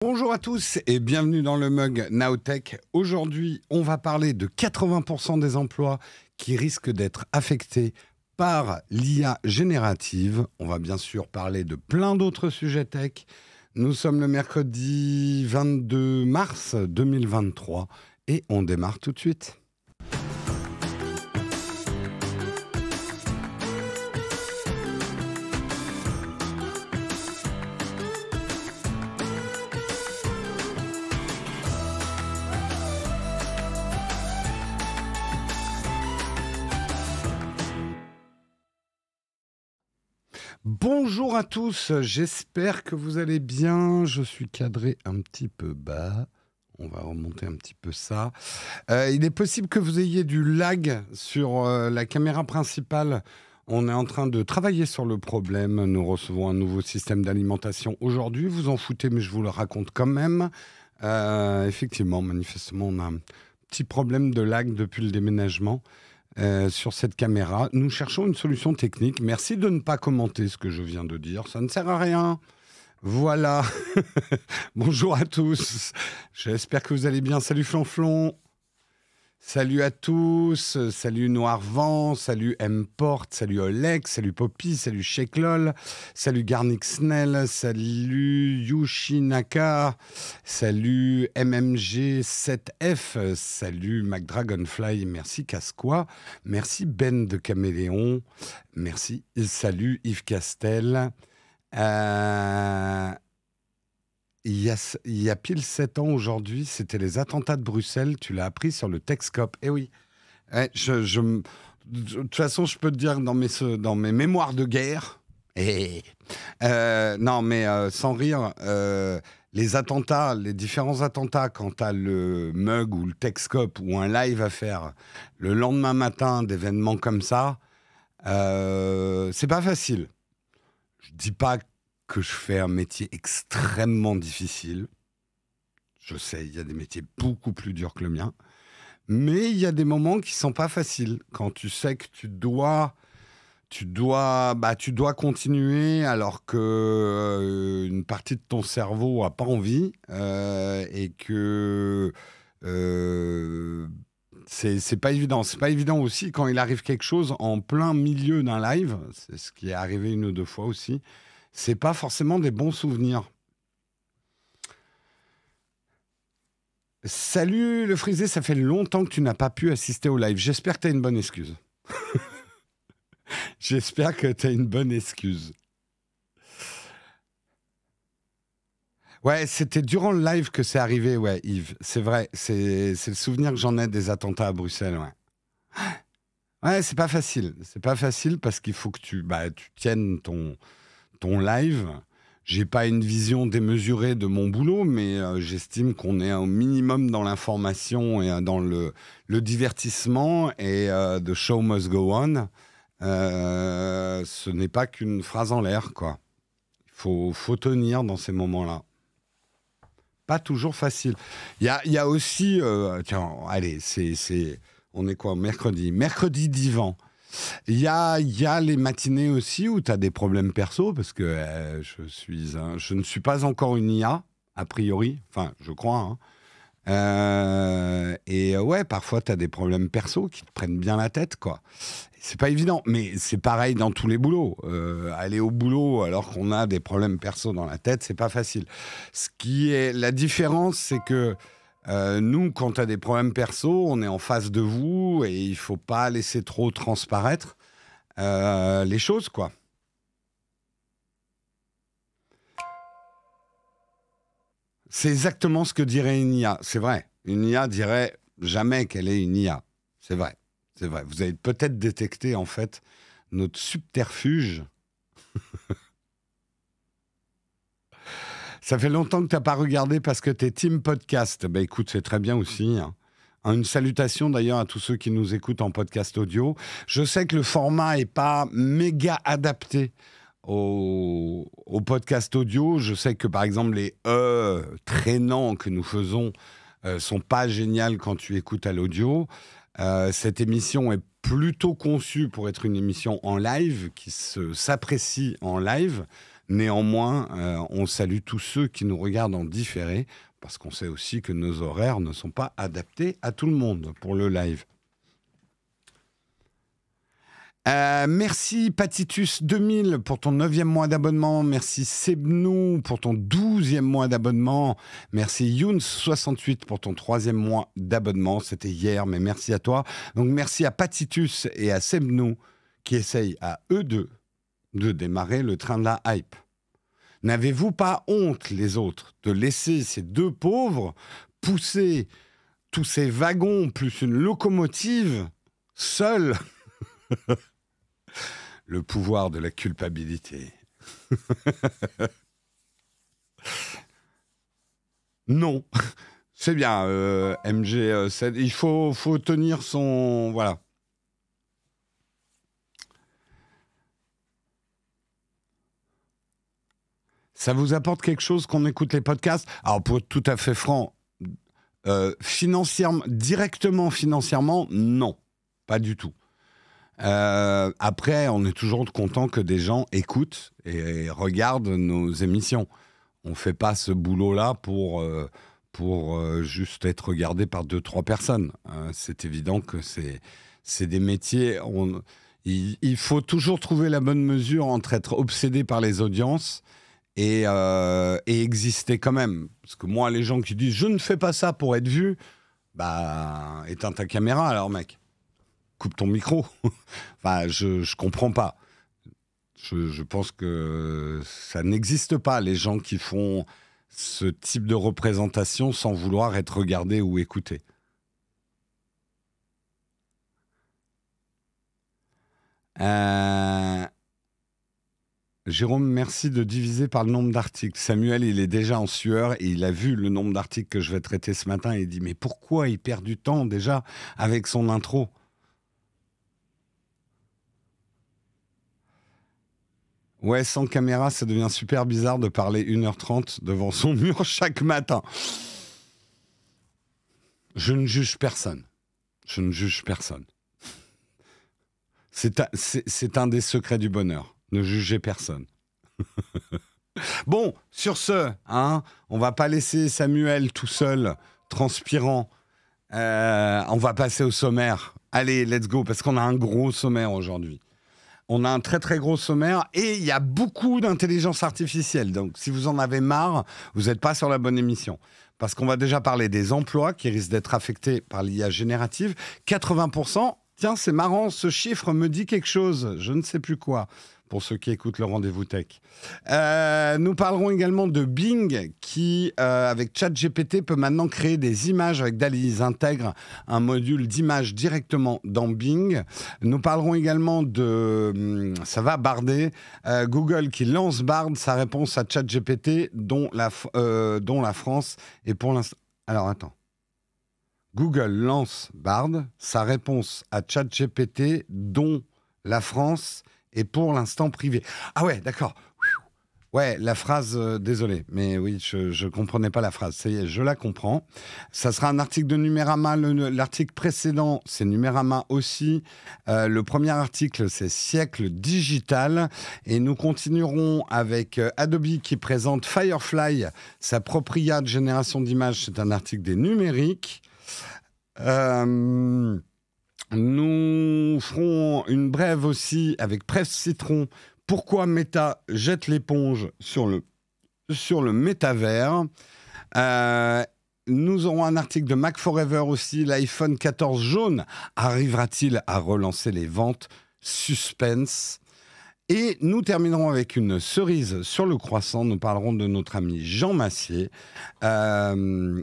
Bonjour à tous et bienvenue dans le Mug Nowtech. Aujourd'hui, on va parler de 80% des emplois qui risquent d'être affectés par l'IA générative. On va bien sûr parler de plein d'autres sujets tech. Nous sommes le mercredi 22 mars 2023 et on démarre tout de suite. Bonjour à tous, j'espère que vous allez bien. Je suis cadré un petit peu bas. On va remonter un petit peu ça. Il est possible que vous ayez du lag sur la caméra principale. On est en train de travailler sur le problème. Nous recevons un nouveau système d'alimentation aujourd'hui. Vous en foutez, mais je vous le raconte quand même. Effectivement, manifestement, on a un petit problème de lag depuis le déménagement. Sur cette caméra. Nous cherchons une solution technique. Merci de ne pas commenter ce que je viens de dire. Ça ne sert à rien. Voilà. Bonjour à tous. J'espère que vous allez bien. Salut Flonflon. Salut à tous. Salut Noirvent. Salut Mport. Salut Olex. Salut Poppy. Salut Sheklol. Salut Garnixnell. Salut Yushinaka. Salut MMG7F. Salut McDragonfly. Merci Casqua. Merci Ben de Caméléon. Merci. Salut Yves Castel. Il y a pile 7 ans aujourd'hui, c'était les attentats de Bruxelles. Tu l'as appris sur le Techscope. Eh oui. Ouais, de toute façon, je peux te dire dans mes mémoires de guerre. Non, mais sans rire, les attentats, les différents attentats, quand tu as le Mug ou le Techscope ou un live à faire le lendemain matin d'événements comme ça, c'est pas facile. Je dis pas que je fais un métier extrêmement difficile. Je sais, il y a des métiers beaucoup plus durs que le mien. Mais il y a des moments qui sont pas faciles. Quand tu sais que tu dois continuer alors que une partie de ton cerveau a pas envie et que c'est pas évident. C'est pas évident aussi quand il arrive quelque chose en plein milieu d'un live. C'est ce qui est arrivé une ou deux fois aussi. C'est pas forcément des bons souvenirs. Salut le frisé, ça fait longtemps que tu n'as pas pu assister au live. J'espère que tu as une bonne excuse. J'espère que tu as une bonne excuse. Ouais, c'était durant le live que c'est arrivé, ouais, Yves. C'est vrai, c'est le souvenir que j'en ai des attentats à Bruxelles, ouais. Ouais, c'est pas facile. C'est pas facile parce qu'il faut que tu tiennes ton live. J'ai pas une vision démesurée de mon boulot, mais j'estime qu'on est au minimum dans l'information et dans le divertissement et the show must go on. Ce n'est pas qu'une phrase en l'air, quoi. Il faut tenir dans ces moments-là. Pas toujours facile. Il y a aussi... tiens, allez, on est quoi, mercredi divan. Il y a les matinées aussi où tu as des problèmes perso, parce que je ne suis pas encore une IA, a priori, enfin, je crois. Ouais, parfois, tu as des problèmes perso qui te prennent bien la tête, quoi. C'est pas évident, mais c'est pareil dans tous les boulots. Aller au boulot alors qu'on a des problèmes perso dans la tête, c'est pas facile. Ce qui est la différence, c'est que nous, quand tu as des problèmes perso, on est en face de vous et il faut pas laisser trop transparaître les choses, quoi. C'est exactement ce que dirait une IA. C'est vrai. Une IA dirait jamais qu'elle est une IA. C'est vrai. C'est vrai. Vous avez peut-être détecté, en fait, notre subterfuge. Ça fait longtemps que tu n'as pas regardé parce que tu es Team Podcast. Ben écoute, c'est très bien aussi. Une salutation d'ailleurs à tous ceux qui nous écoutent en podcast audio. Je sais que le format n'est pas méga adapté au podcast audio. Je sais que par exemple les traînants que nous faisons sont pas géniales quand tu écoutes à l'audio. Cette émission est plutôt conçue pour être une émission en live qui s'apprécie en live. Néanmoins, on salue tous ceux qui nous regardent en différé, parce qu'on sait aussi que nos horaires ne sont pas adaptés à tout le monde pour le live. Merci Patitus 2000 pour ton 9e mois d'abonnement. Merci Sebnou pour ton 12e mois d'abonnement. Merci Younes 68 pour ton 3e mois d'abonnement. C'était hier, mais merci à toi. Donc merci à Patitus et à Sebnou qui essayent à eux deux de démarrer le train de la hype. N'avez-vous pas honte, les autres, de laisser ces deux pauvres pousser tous ces wagons plus une locomotive seuls? Le pouvoir de la culpabilité. Non, c'est bien, MG7. Il faut tenir son... Voilà. Ça vous apporte quelque chose qu'on écoute les podcasts? Alors, pour être tout à fait franc, directement financièrement, non. Pas du tout. Après, on est toujours content que des gens écoutent et regardent nos émissions. On ne fait pas ce boulot-là pour juste être regardé par 2-3 personnes. C'est évident que c'est des métiers... Il faut toujours trouver la bonne mesure entre être obsédé par les audiences et exister quand même. Parce que moi, les gens qui disent « je ne fais pas ça pour être vu », bah, éteins ta caméra alors, mec. Coupe ton micro. Enfin, je comprends pas. Je pense que ça n'existe pas, les gens qui font ce type de représentation sans vouloir être regardés ou écoutés. Jérôme, merci de diviser par le nombre d'articles. Samuel, il est déjà en sueur et il a vu le nombre d'articles que je vais traiter ce matin et il dit « mais pourquoi il perd du temps déjà avec son intro ?» Ouais, sans caméra, ça devient super bizarre de parler 1h30 devant son mur chaque matin. Je ne juge personne. Je ne juge personne. C'est un des secrets du bonheur. Ne jugez personne. Bon, sur ce, hein, on va pas laisser Samuel tout seul, transpirant. On va passer au sommaire. Allez, let's go, parce qu'on a un gros sommaire aujourd'hui. On a un très très gros sommaire et il y a beaucoup d'intelligence artificielle. Donc si vous en avez marre, vous n'êtes pas sur la bonne émission. Parce qu'on va déjà parler des emplois qui risquent d'être affectés par l'IA générative. 80%, tiens c'est marrant, ce chiffre me dit quelque chose, je ne sais plus quoi. Pour ceux qui écoutent le rendez-vous tech. Nous parlerons également de Bing qui, avec ChatGPT, peut maintenant créer des images avec DALL-E. Ils intègrent un module d'image directement dans Bing. Nous parlerons également de... ça va barder. Google qui lance Bard, sa réponse à ChatGPT, dont la France est pour l'instant... Alors, attends. Google lance Bard, sa réponse à ChatGPT, dont la France... et pour l'instant privé. Ah ouais, d'accord. Ouais, la phrase, désolé, mais oui, je ne comprenais pas la phrase. Ça y est, je la comprends. Ça sera un article de Numérama. L'article précédent, c'est Numérama aussi. Le premier article, c'est Siècle digital. Et nous continuerons avec Adobe qui présente Firefly, sa propre IA de génération d'images. C'est un article des numériques. Nous ferons une brève aussi avec Presse Citron. Pourquoi Meta jette l'éponge sur le métavers. Nous aurons un article de Mac Forever aussi. L'iPhone 14 jaune arrivera-t-il à relancer les ventes? Suspense. Et nous terminerons avec une cerise sur le croissant. Nous parlerons de notre ami Jean Massier.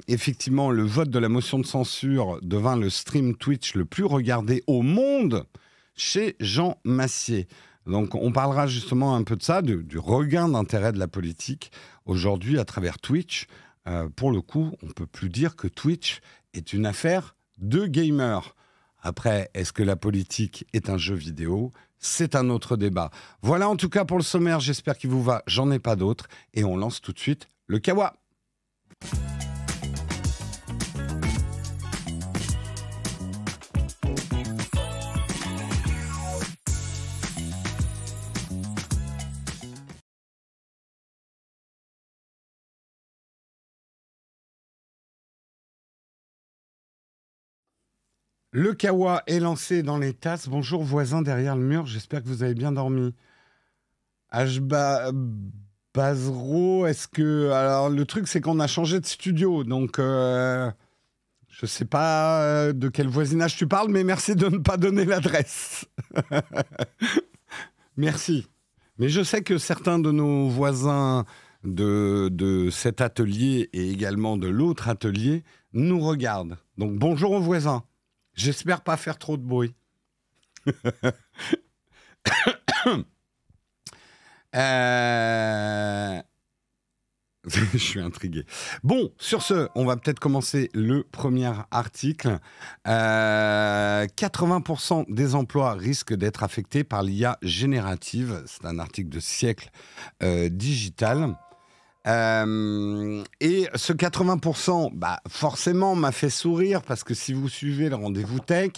Effectivement, le vote de la motion de censure devint le stream Twitch le plus regardé au monde chez Jean Massier. Donc, on parlera justement un peu de ça, du regain d'intérêt de la politique aujourd'hui à travers Twitch. Pour le coup, on ne peut plus dire que Twitch est une affaire de gamers. Après, est-ce que la politique est un jeu vidéo ? C'est un autre débat. Voilà en tout cas pour le sommaire, j'espère qu'il vous va, j'en ai pas d'autres. Et on lance tout de suite le Kawa. Le kawa est lancé dans les tasses. Bonjour voisin derrière le mur, j'espère que vous avez bien dormi. Bazro, est-ce que... Alors le truc c'est qu'on a changé de studio, donc je sais pas de quel voisinage tu parles, mais merci de ne pas donner l'adresse. Merci. Mais je sais que certains de nos voisins de cet atelier et également de l'autre atelier nous regardent. Donc bonjour aux voisins. J'espère pas faire trop de bruit. Je suis intrigué. Bon, sur ce, on va peut-être commencer le premier article. 80% des emplois risquent d'être affectés par l'IA générative. C'est un article de Siècle Digital. Et ce 80%, forcément, m'a fait sourire parce que si vous suivez le Rendez-vous Tech,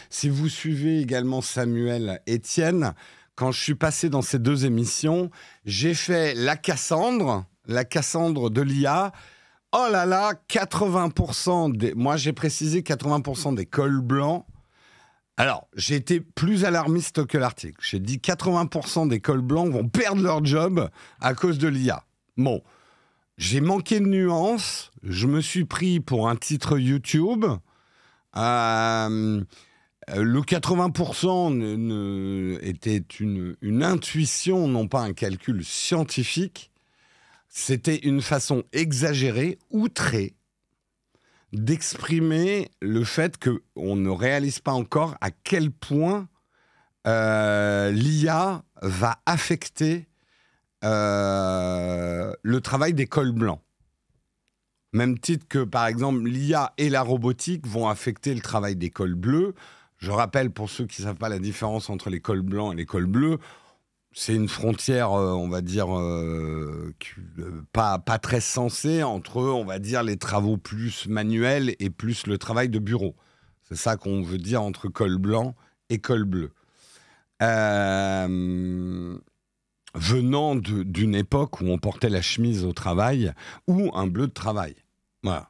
si vous suivez également Samuel Etienne, quand je suis passé dans ces deux émissions, j'ai fait la Cassandre de l'IA. Oh là là, 80% des... Moi, j'ai précisé 80% des cols blancs. Alors, j'ai été plus alarmiste que l'article. J'ai dit 80% des cols blancs vont perdre leur job à cause de l'IA. Bon, j'ai manqué de nuances. Je me suis pris pour un titre YouTube. Le 80% était une intuition, non pas un calcul scientifique. C'était une façon exagérée, outrée, d'exprimer le fait qu'on ne réalise pas encore à quel point l'IA va affecter le travail des cols blancs. Même titre que, par exemple, l'IA et la robotique vont affecter le travail des cols bleus. Je rappelle, pour ceux qui ne savent pas la différence entre les cols blancs et les cols bleus, c'est une frontière, on va dire, pas très sensée entre, on va dire, les travaux plus manuels et plus le travail de bureau. C'est ça qu'on veut dire entre col blanc et col bleu. Venant d'une époque où on portait la chemise au travail ou un bleu de travail. Voilà.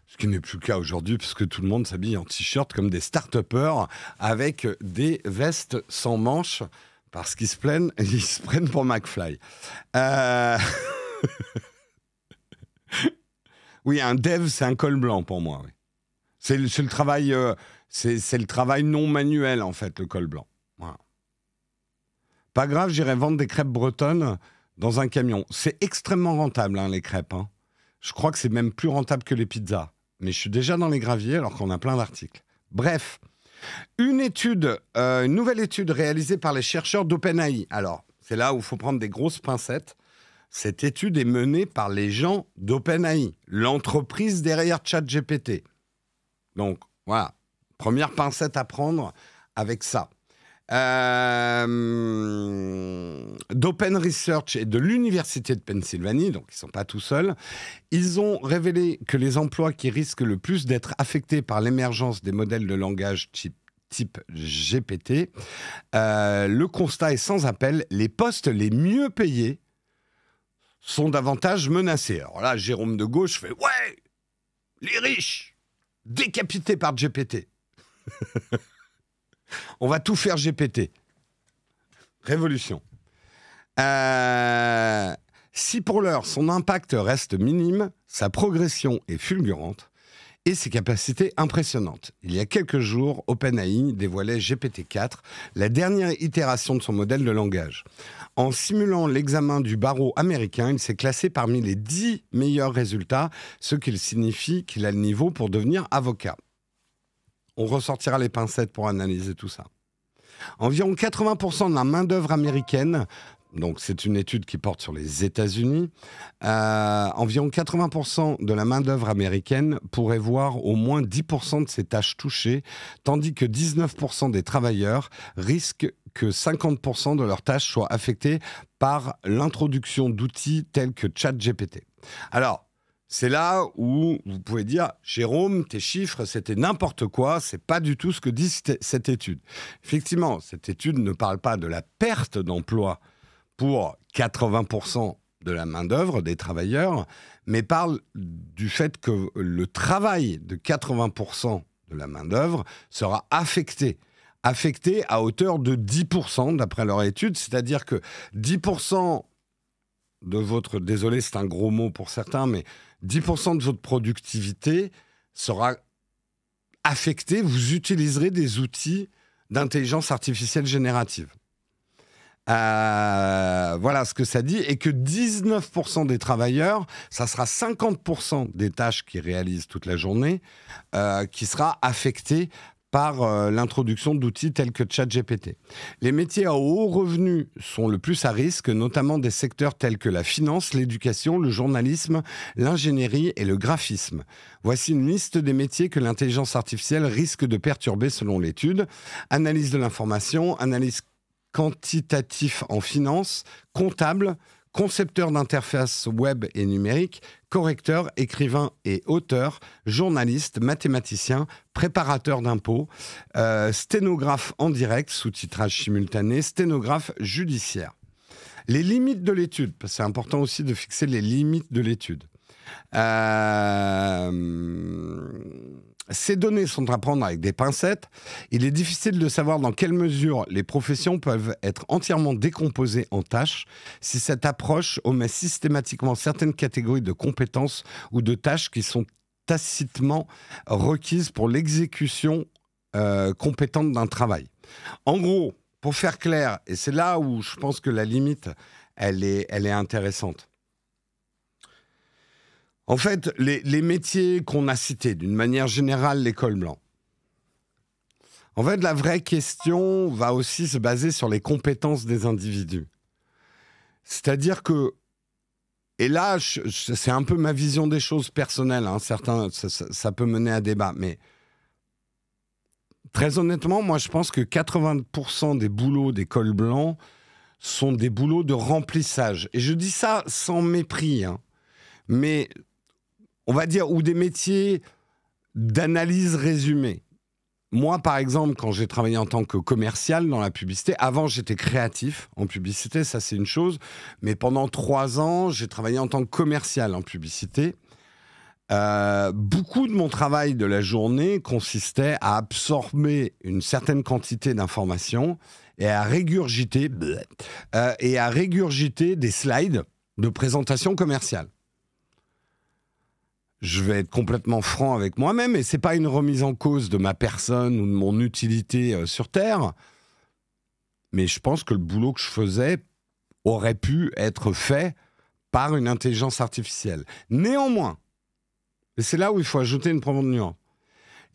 Ce qui n'est plus le cas aujourd'hui, puisque tout le monde s'habille en t-shirt comme des start-upers avec des vestes sans manches, parce qu'ils se prennent pour McFly. Oui, un dev, c'est un col blanc pour moi. Oui. C'est le travail, c'est le travail non manuel, en fait, le col blanc. Voilà. Pas grave, j'irai vendre des crêpes bretonnes dans un camion. C'est extrêmement rentable, hein, les crêpes. Hein. Je crois que c'est même plus rentable que les pizzas. Mais je suis déjà dans les graviers alors qu'on a plein d'articles. Bref, une nouvelle étude réalisée par les chercheurs d'OpenAI. Alors, c'est là où il faut prendre des grosses pincettes. Cette étude est menée par les gens d'OpenAI, l'entreprise derrière ChatGPT. Donc, voilà, première pincette à prendre avec ça. D'Open Research et de l'Université de Pennsylvanie, donc ils ne sont pas tout seuls, ils ont révélé que les emplois qui risquent le plus d'être affectés par l'émergence des modèles de langage type GPT, le constat est sans appel, les postes les mieux payés sont davantage menacés. Alors là, Jérôme de Gauche fait « Ouais, les riches, décapités par GPT !» On va tout faire GPT. Révolution. Si pour l'heure, son impact reste minime, sa progression est fulgurante et ses capacités impressionnantes. Il y a quelques jours, OpenAI dévoilait GPT-4, la dernière itération de son modèle de langage. En simulant l'examen du barreau américain, il s'est classé parmi les 10 meilleurs résultats, ce qui signifie qu'il a le niveau pour devenir avocat. On ressortira les pincettes pour analyser tout ça. Environ 80% de la main-d'œuvre américaine, donc c'est une étude qui porte sur les États-Unis, environ 80% de la main-d'œuvre américaine pourrait voir au moins 10% de ses tâches touchées, tandis que 19% des travailleurs risquent que 50% de leurs tâches soient affectées par l'introduction d'outils tels que ChatGPT. Alors, c'est là où vous pouvez dire « Jérôme, tes chiffres, c'était n'importe quoi, c'est pas du tout ce que dit cette étude. » Effectivement, cette étude ne parle pas de la perte d'emploi pour 80% de la main-d'œuvre des travailleurs, mais parle du fait que le travail de 80% de la main-d'œuvre sera affectée à hauteur de 10% d'après leur étude, c'est-à-dire que 10% de votre, désolé c'est un gros mot pour certains, mais 10% de votre productivité sera affectée, vous utiliserez des outils d'intelligence artificielle générative. Voilà ce que ça dit, et que 19% des travailleurs, ça sera 50% des tâches qu'ils réalisent toute la journée, qui sera affectée par l'introduction d'outils tels que ChatGPT. Les métiers à haut revenu sont le plus à risque, notamment des secteurs tels que la finance, l'éducation, le journalisme, l'ingénierie et le graphisme. Voici une liste des métiers que l'intelligence artificielle risque de perturber selon l'étude. Analyse de l'information, analyse quantitatif en finance, comptable, concepteur d'interfaces web et numérique, correcteur, écrivain et auteur, journaliste, mathématicien, préparateur d'impôts, sténographe en direct, sous-titrage simultané, sténographe judiciaire. Les limites de l'étude, parce que c'est important aussi de fixer les limites de l'étude. Ces données sont à prendre avec des pincettes. Il est difficile de savoir dans quelle mesure les professions peuvent être entièrement décomposées en tâches si cette approche omet systématiquement certaines catégories de compétences ou de tâches qui sont tacitement requises pour l'exécution compétente d'un travail. En gros, pour faire clair, et c'est là où je pense que la limite, elle est intéressante. En fait, les métiers qu'on a cités, d'une manière générale, les cols blancs. En fait, la vraie question va aussi se baser sur les compétences des individus. C'est-à-dire que, et là, c'est un peu ma vision des choses personnelles, hein, certains, ça peut mener à débat, mais très honnêtement, moi, je pense que 80% des boulots des cols blancs sont des boulots de remplissage. Et je dis ça sans mépris, hein, mais on va dire, ou des métiers d'analyse résumée. Moi, par exemple, quand j'ai travaillé en tant que commercial dans la publicité, avant, j'étais créatif en publicité, ça c'est une chose, mais pendant 3 ans, j'ai travaillé en tant que commercial en publicité. Beaucoup de mon travail de la journée consistait à absorber une certaine quantité d'informations et à régurgiter des slides de présentation commerciale. Je vais être complètement franc avec moi-même, et c'est pas une remise en cause de ma personne ou de mon utilité sur Terre, mais je pense que le boulot que je faisais aurait pu être fait par une intelligence artificielle. Néanmoins, et c'est là où il faut ajouter une profonde nuance,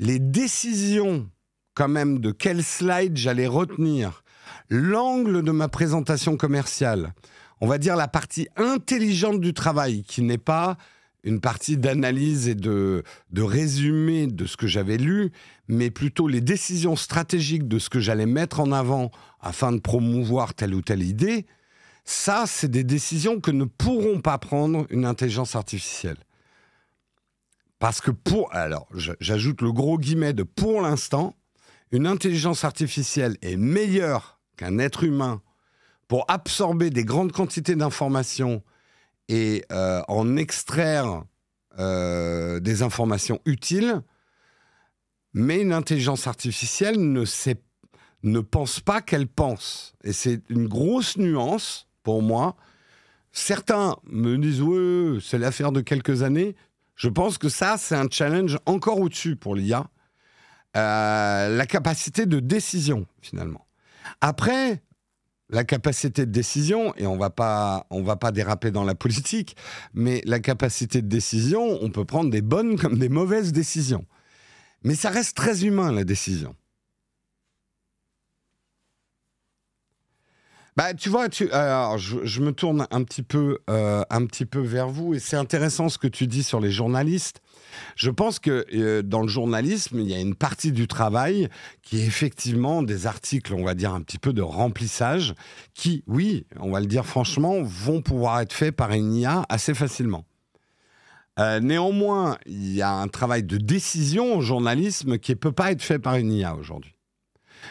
les décisions quand même de quel slide j'allais retenir, l'angle de ma présentation commerciale, on va dire la partie intelligente du travail, qui n'est pas une partie d'analyse et de résumé de ce que j'avais lu, mais plutôt les décisions stratégiques de ce que j'allais mettre en avant afin de promouvoir telle ou telle idée, ça, c'est des décisions que ne pourront pas prendre une intelligence artificielle. Parce que alors, j'ajoute le gros guillemet de pour l'instant, une intelligence artificielle est meilleure qu'un être humain pour absorber des grandes quantités d'informations et en extraire des informations utiles, mais une intelligence artificielle ne pense pas qu'elle pense. Et c'est une grosse nuance pour moi. Certains me disent « ouais, c'est l'affaire de quelques années ». Je pense que ça, c'est un challenge encore au-dessus pour l'IA. La capacité de décision, finalement. Après, la capacité de décision, et on va pas déraper dans la politique, mais la capacité de décision, on peut prendre des bonnes comme des mauvaises décisions. Mais ça reste très humain, la décision. Bah, tu vois, alors, je me tourne un petit peu vers vous, et c'est intéressant ce que tu dis sur les journalistes. Je pense que dans le journalisme, il y a une partie du travail qui est effectivement des articles, on va dire, un petit peu de remplissage, qui, oui, on va le dire franchement, vont pouvoir être faits par une IA assez facilement. Néanmoins, il y a un travail de décision au journalisme qui ne peut pas être fait par une IA aujourd'hui.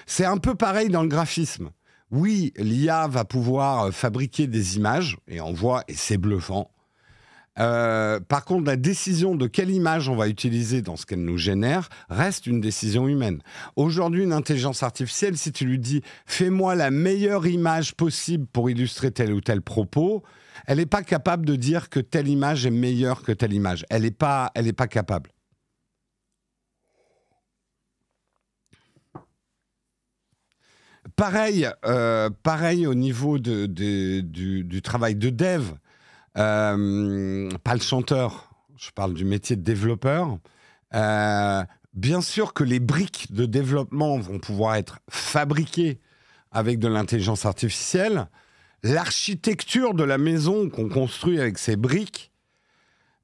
C'est un peu pareil dans le graphisme. Oui, l'IA va pouvoir fabriquer des images, et on voit, et c'est bluffant. Par contre, la décision de quelle image on va utiliser dans ce qu'elle nous génère reste une décision humaine. Aujourd'hui, une intelligence artificielle, si tu lui dis « fais-moi la meilleure image possible pour illustrer tel ou tel propos », elle n'est pas capable de dire que telle image est meilleure que telle image. Elle n'est pas capable. Pareil au niveau du travail de dev. Pas le chanteur, je parle du métier de développeur. Bien sûr que les briques de développement vont pouvoir être fabriquées avec de l'intelligence artificielle. L'architecture de la maison qu'on construit avec ces briques,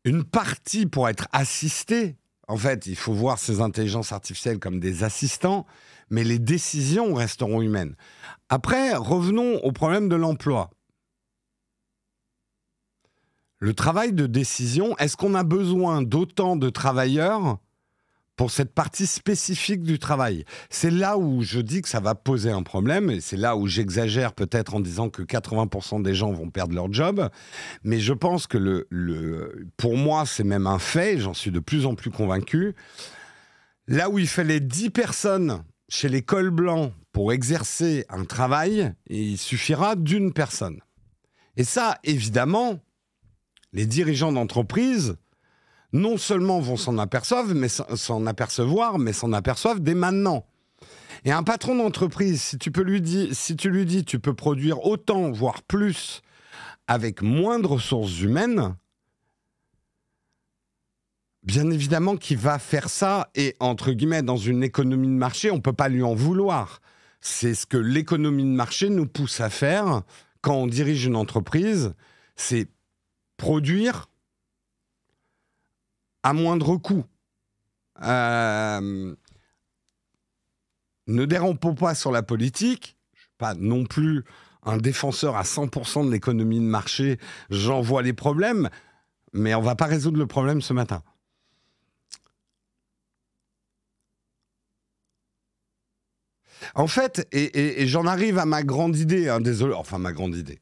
une partie pour être assistée. En fait, il faut voir ces intelligences artificielles comme des assistants, mais les décisions resteront humaines. Après, revenons au problème de l'emploi. Le travail de décision, est-ce qu'on a besoin d'autant de travailleurs pour cette partie spécifique du travail? C'est là où je dis que ça va poser un problème, et c'est là où j'exagère peut-être en disant que 80% des gens vont perdre leur job, mais je pense que pour moi, c'est même un fait, j'en suis de plus en plus convaincu. Là où il fallait 10 personnes chez les cols blancs pour exercer un travail, il suffira d'une personne. Et ça, évidemment, les dirigeants d'entreprise, non seulement vont s'en apercevoir, mais s'en aperçoivent dès maintenant. Et un patron d'entreprise, si tu lui dis tu peux produire autant, voire plus, avec moins de ressources humaines, bien évidemment qu'il va faire ça, et entre guillemets, dans une économie de marché, on ne peut pas lui en vouloir. C'est ce que l'économie de marché nous pousse à faire quand on dirige une entreprise, c'est produire à moindre coût. Ne dérapons pas sur la politique. Je ne suis pas non plus un défenseur à 100% de l'économie de marché. J'en vois les problèmes, mais on ne va pas résoudre le problème ce matin. En fait, et j'en arrive à ma grande idée, hein, désolé, enfin ma grande idée.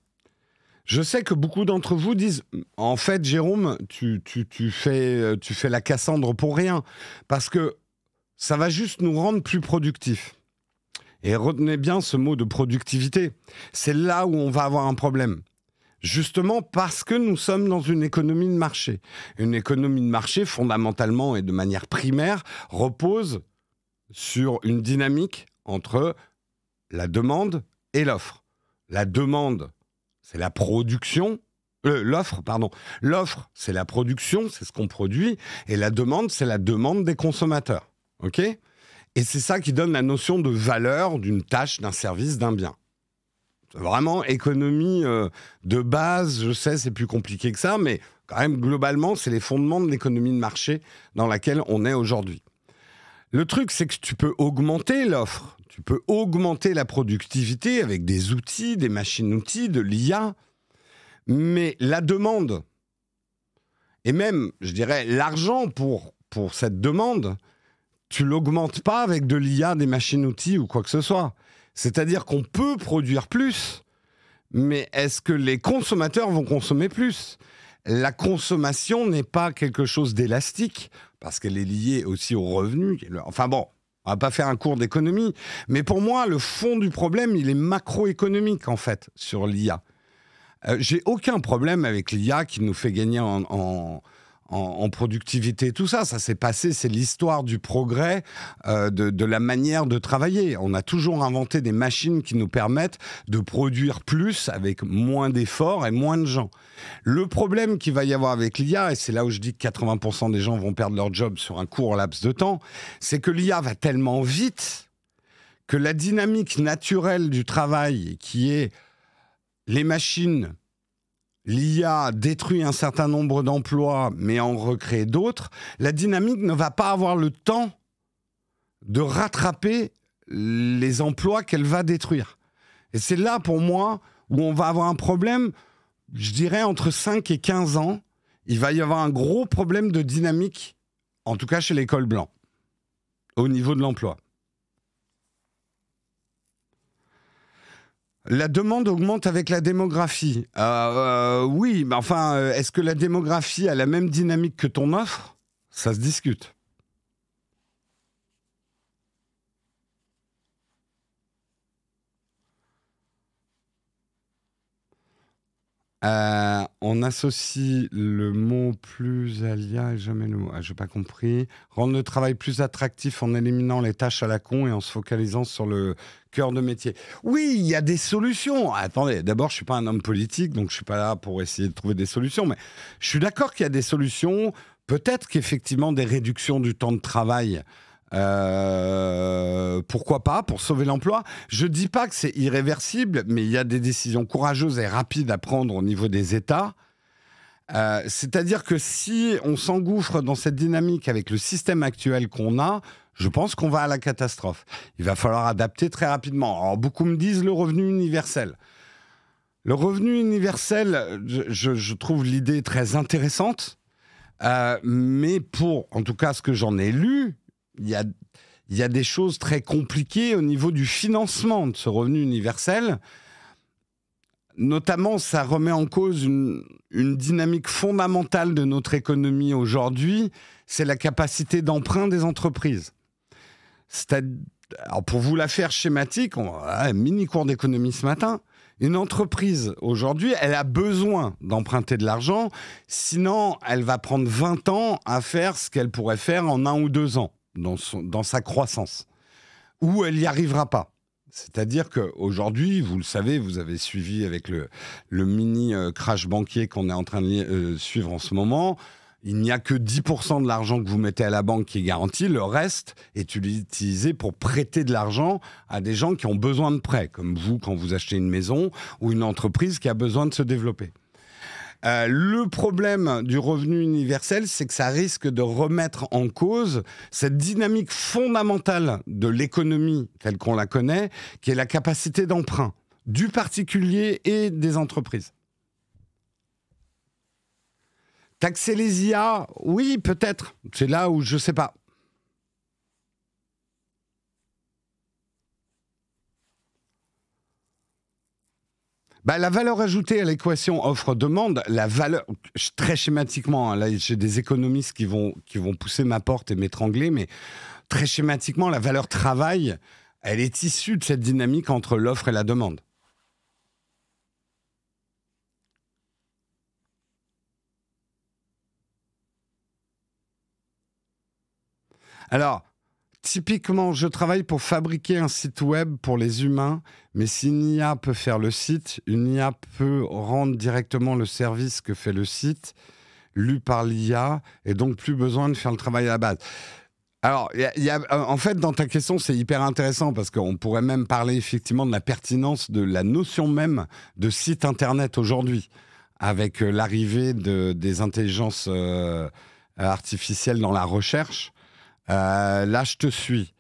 Je sais que beaucoup d'entre vous disent, en fait, Jérôme, tu fais la Cassandre pour rien, parce que ça va juste nous rendre plus productifs. Et retenez bien ce mot de productivité. C'est là où on va avoir un problème. Justement parce que nous sommes dans une économie de marché. Une économie de marché, fondamentalement et de manière primaire, repose sur une dynamique entre la demande et l'offre. La demande, c'est la production. L'offre, pardon. L'offre, c'est la production, c'est ce qu'on produit. Et la demande, c'est la demande des consommateurs. OK ? Et c'est ça qui donne la notion de valeur d'une tâche, d'un service, d'un bien. Vraiment, économie de base, je sais, c'est plus compliqué que ça, mais quand même, globalement, c'est les fondements de l'économie de marché dans laquelle on est aujourd'hui. Le truc, c'est que tu peux augmenter l'offre, tu peux augmenter la productivité avec des outils, des machines-outils, de l'IA, mais la demande, et même, je dirais, l'argent pour cette demande, tu l'augmentes pas avec de l'IA, des machines-outils ou quoi que ce soit. C'est-à-dire qu'on peut produire plus, mais est-ce que les consommateurs vont consommer plus ? La consommation n'est pas quelque chose d'élastique, parce qu'elle est liée aussi aux revenus. Enfin bon, on va pas faire un cours d'économie, mais pour moi, le fond du problème, il est macroéconomique, en fait, sur l'IA. J'ai aucun problème avec l'IA qui nous fait gagner en productivité, tout ça. Ça s'est passé, c'est l'histoire du progrès de la manière de travailler. On a toujours inventé des machines qui nous permettent de produire plus avec moins d'efforts et moins de gens. Le problème qu'il va y avoir avec l'IA, et c'est là où je dis que 80% des gens vont perdre leur job sur un court laps de temps, c'est que l'IA va tellement vite que la dynamique naturelle du travail, qui est les machines, l'IA détruit un certain nombre d'emplois, mais en recrée d'autres, la dynamique ne va pas avoir le temps de rattraper les emplois qu'elle va détruire. Et c'est là, pour moi, où on va avoir un problème, je dirais, entre 5 et 15 ans. Il va y avoir un gros problème de dynamique, en tout cas chez les cols blancs, au niveau de l'emploi. La demande augmente avec la démographie. Oui, mais enfin, est-ce que la démographie a la même dynamique que ton offre? Ça se discute. On associe le mot plus à l'IA et jamais le mot. Ah, j'ai pas compris. Rendre le travail plus attractif en éliminant les tâches à la con et en se focalisant sur le cœur de métier. Oui, il y a des solutions. Attendez, d'abord, je suis pas un homme politique, donc je suis pas là pour essayer de trouver des solutions, mais je suis d'accord qu'il y a des solutions. Peut-être qu'effectivement, des réductions du temps de travail. Pourquoi pas, pour sauver l'emploi. Je dis pas que c'est irréversible, mais il y a des décisions courageuses et rapides à prendre au niveau des États. C'est-à-dire que si on s'engouffre dans cette dynamique avec le système actuel qu'on a, je pense qu'on va à la catastrophe. Il va falloir adapter très rapidement. Alors, beaucoup me disent le revenu universel. Le revenu universel, je trouve l'idée très intéressante, mais pour, en tout cas, ce que j'en ai lu, il y a des choses très compliquées au niveau du financement de ce revenu universel. Notamment, ça remet en cause une dynamique fondamentale de notre économie aujourd'hui, c'est la capacité d'emprunt des entreprises. Alors pour vous la faire schématique, un mini cours d'économie ce matin, une entreprise aujourd'hui, elle a besoin d'emprunter de l'argent, sinon elle va prendre 20 ans à faire ce qu'elle pourrait faire en 1 ou 2 ans dans sa croissance, ou elle n'y arrivera pas. C'est-à-dire qu'aujourd'hui, vous le savez, vous avez suivi avec le mini crash banquier qu'on est en train de suivre en ce moment, il n'y a que 10% de l'argent que vous mettez à la banque qui est garanti, le reste est utilisé pour prêter de l'argent à des gens qui ont besoin de prêts, comme vous quand vous achetez une maison ou une entreprise qui a besoin de se développer. Le problème du revenu universel, c'est que ça risque de remettre en cause cette dynamique fondamentale de l'économie telle qu'on la connaît, qui est la capacité d'emprunt du particulier et des entreprises. Taxer les IA, oui, peut-être. C'est là où je ne sais pas. La valeur ajoutée à l'équation offre-demande, la valeur, très schématiquement, là j'ai des économistes qui vont pousser ma porte et m'étrangler, mais très schématiquement, la valeur travail, elle est issue de cette dynamique entre l'offre et la demande. Alors, typiquement, je travaille pour fabriquer un site web pour les humains, mais si une IA peut faire le site, une IA peut rendre directement le service que fait le site, lu par l'IA, et donc plus besoin de faire le travail à la base. Alors, en fait, dans ta question, c'est hyper intéressant parce qu'on pourrait même parler effectivement de la pertinence de la notion même de site Internet aujourd'hui, avec l'arrivée des intelligences artificielles dans la recherche. Là, je te suis.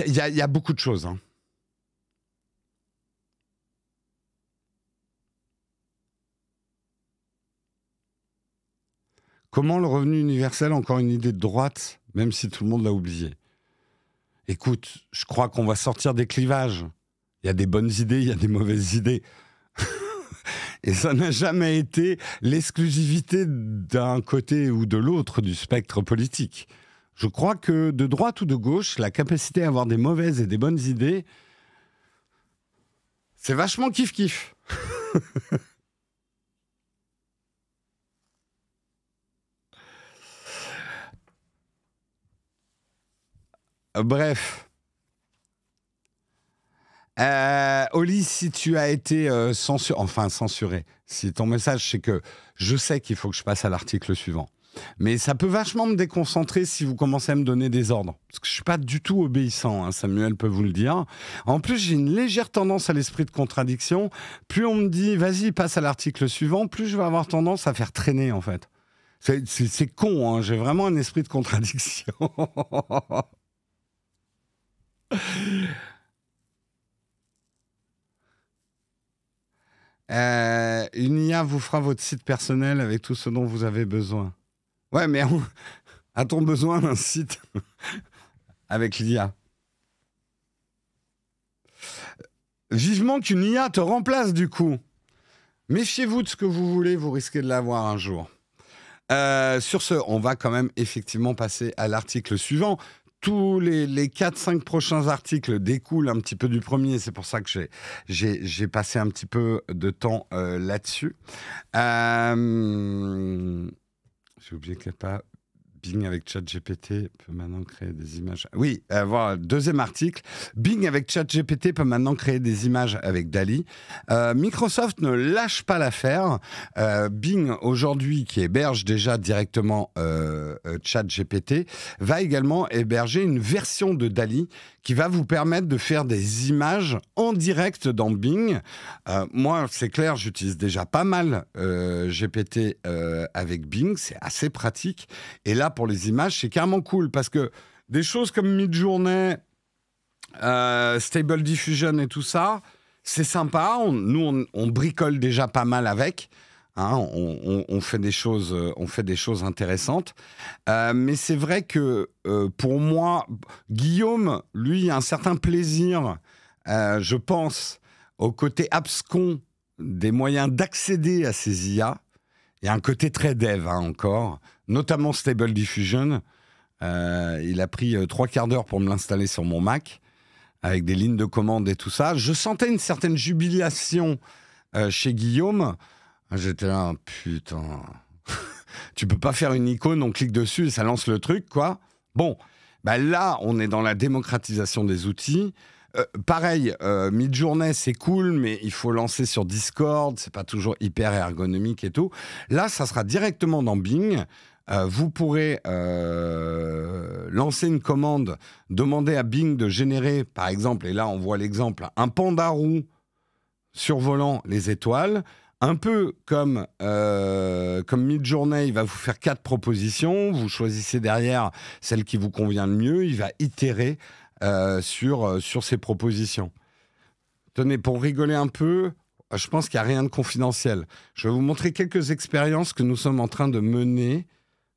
Il y a beaucoup de choses. Hein. Comment le revenu universel, encore une idée de droite, même si tout le monde l'a oublié? Écoute, je crois qu'on va sortir des clivages. Il y a des bonnes idées, il y a des mauvaises idées. Et ça n'a jamais été l'exclusivité d'un côté ou de l'autre du spectre politique. Je crois que de droite ou de gauche, la capacité à avoir des mauvaises et des bonnes idées, c'est vachement kiff-kiff. Bref. Oli, si tu as été censuré, si ton message, c'est que je sais qu'il faut que je passe à l'article suivant. Mais ça peut vachement me déconcentrer si vous commencez à me donner des ordres. Parce que je ne suis pas du tout obéissant, hein, Samuel peut vous le dire. En plus, j'ai une légère tendance à l'esprit de contradiction. Plus on me dit, vas-y, passe à l'article suivant, plus je vais avoir tendance à faire traîner, en fait. C'est con, hein, j'ai vraiment un esprit de contradiction. Une IA vous fera votre site personnel avec tout ce dont vous avez besoin. Ouais, mais a-t-on besoin d'un site avec l'IA? Vivement qu'une IA te remplace du coup. Méfiez-vous de ce que vous voulez, vous risquez de l'avoir un jour. Sur ce, on va quand même effectivement passer à l'article suivant. Tous les 4-5 prochains articles découlent un petit peu du premier, c'est pour ça que j'ai passé un petit peu de temps là-dessus. J'ai oublié qu'il n'y a pas... Bing avec ChatGPT peut maintenant créer des images. Oui, voilà, deuxième article. Bing avec ChatGPT peut maintenant créer des images avec DALL-E. Microsoft ne lâche pas l'affaire. Bing, aujourd'hui, qui héberge déjà directement ChatGPT, va également héberger une version de DALL-E qui va vous permettre de faire des images en direct dans Bing. Moi, c'est clair, j'utilise déjà pas mal GPT avec Bing. C'est assez pratique. Et là, pour les images, c'est carrément cool parce que des choses comme Midjourney, Stable Diffusion et tout ça, c'est sympa. Nous, on bricole déjà pas mal avec. Hein, on fait des choses intéressantes. Mais c'est vrai que pour moi, Guillaume, lui, a un certain plaisir, je pense, au côté abscon des moyens d'accéder à ces IA. Il y a un côté très dev encore, notamment Stable Diffusion. Il a pris 3/4 d'heure pour me l'installer sur mon Mac, avec des lignes de commande et tout ça. Je sentais une certaine jubilation chez Guillaume. J'étais là, putain, tu peux pas faire une icône, on clique dessus et ça lance le truc, quoi. Bon, bah là, on est dans la démocratisation des outils. Pareil, Midjourney, c'est cool, mais il faut lancer sur Discord, c'est pas toujours hyper ergonomique et tout. Là, ça sera directement dans Bing. Vous pourrez lancer une commande, demander à Bing de générer, par exemple, et là, on voit l'exemple, un panda roux survolant les étoiles. Un peu comme Midjourney, il va vous faire 4 propositions. Vous choisissez derrière celle qui vous convient le mieux. Il va itérer sur ces propositions. Tenez, pour rigoler un peu, je pense qu'il n'y a rien de confidentiel. Je vais vous montrer quelques expériences que nous sommes en train de mener.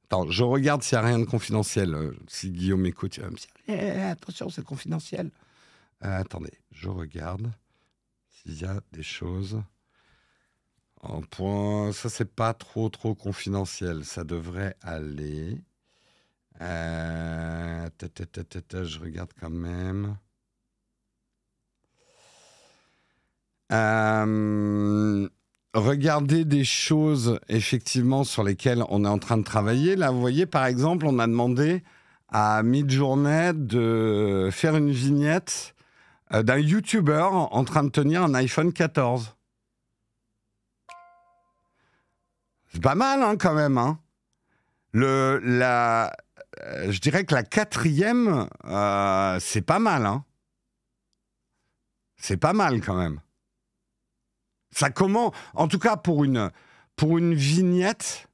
Attends, je regarde s'il n'y a rien de confidentiel. Si Guillaume écoute, il va me dire attention, c'est confidentiel. Attendez, je regarde s'il y a des choses... En point, ça c'est pas trop confidentiel, ça devrait aller. Je regarde quand même. Regardez des choses effectivement sur lesquelles on est en train de travailler. Là, vous voyez, par exemple, on a demandé à Midjourney de faire une vignette d'un YouTuber en train de tenir un iPhone 14. C'est pas mal, hein, quand même. Hein. Je dirais que la 4e, c'est pas mal. Hein. C'est pas mal, quand même. Ça commence, en tout cas pour une vignette,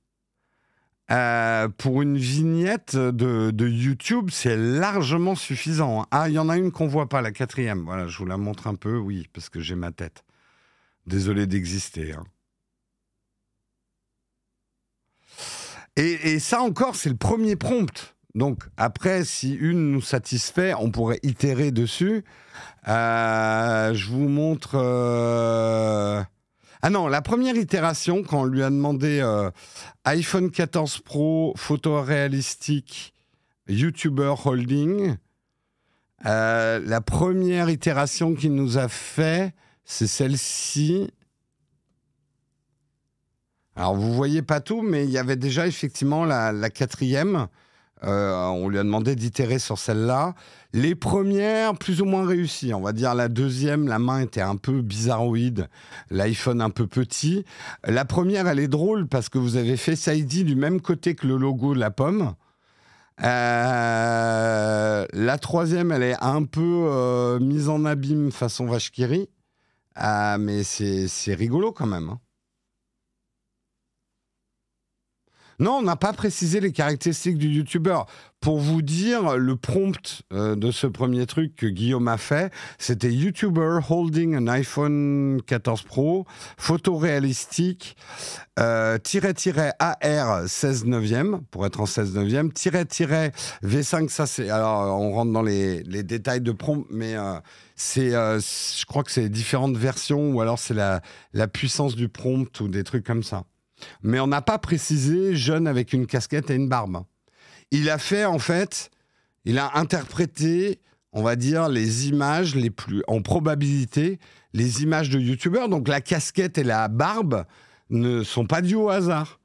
de YouTube, c'est largement suffisant. Hein. Ah, il y en a une qu'on voit pas, la 4e. Voilà, je vous la montre un peu, oui, parce que j'ai ma tête. Désolé d'exister. Hein. Et ça encore, c'est le premier prompt. Donc après, si une nous satisfait, on pourrait itérer dessus. Je vous montre... Ah non, la première itération, quand on lui a demandé iPhone 14 Pro, photo réalistique, YouTuber holding, la première itération qu'il nous a fait, c'est celle-ci. Alors, vous voyez pas tout, mais il y avait déjà effectivement la 4e. On lui a demandé d'itérer sur celle-là. Les premières, plus ou moins réussies. On va dire la 2e, la main était un peu bizarroïde. L'iPhone un peu petit. La première, elle est drôle parce que vous avez fait Face ID du même côté que le logo de la pomme. La 3e, elle est un peu mise en abîme façon vache qui rit. Mais c'est rigolo quand même. Hein. Non, on n'a pas précisé les caractéristiques du YouTuber. Pour vous dire, le prompt de ce premier truc que Guillaume a fait, c'était YouTuber holding an iPhone 14 Pro, photo réalistique, _AR 16 neuvième, pour être en 16 neuvième, _ V5, ça c'est... Alors, on rentre dans les détails de prompt, mais je crois que c'est différentes versions, ou alors c'est la puissance du prompt, ou des trucs comme ça. Mais on n'a pas précisé jeune avec une casquette et une barbe. Il a fait, en fait, il a interprété, on va dire, les images les plus, en probabilité, les images de youtubeurs. Donc la casquette et la barbe ne sont pas dues au hasard.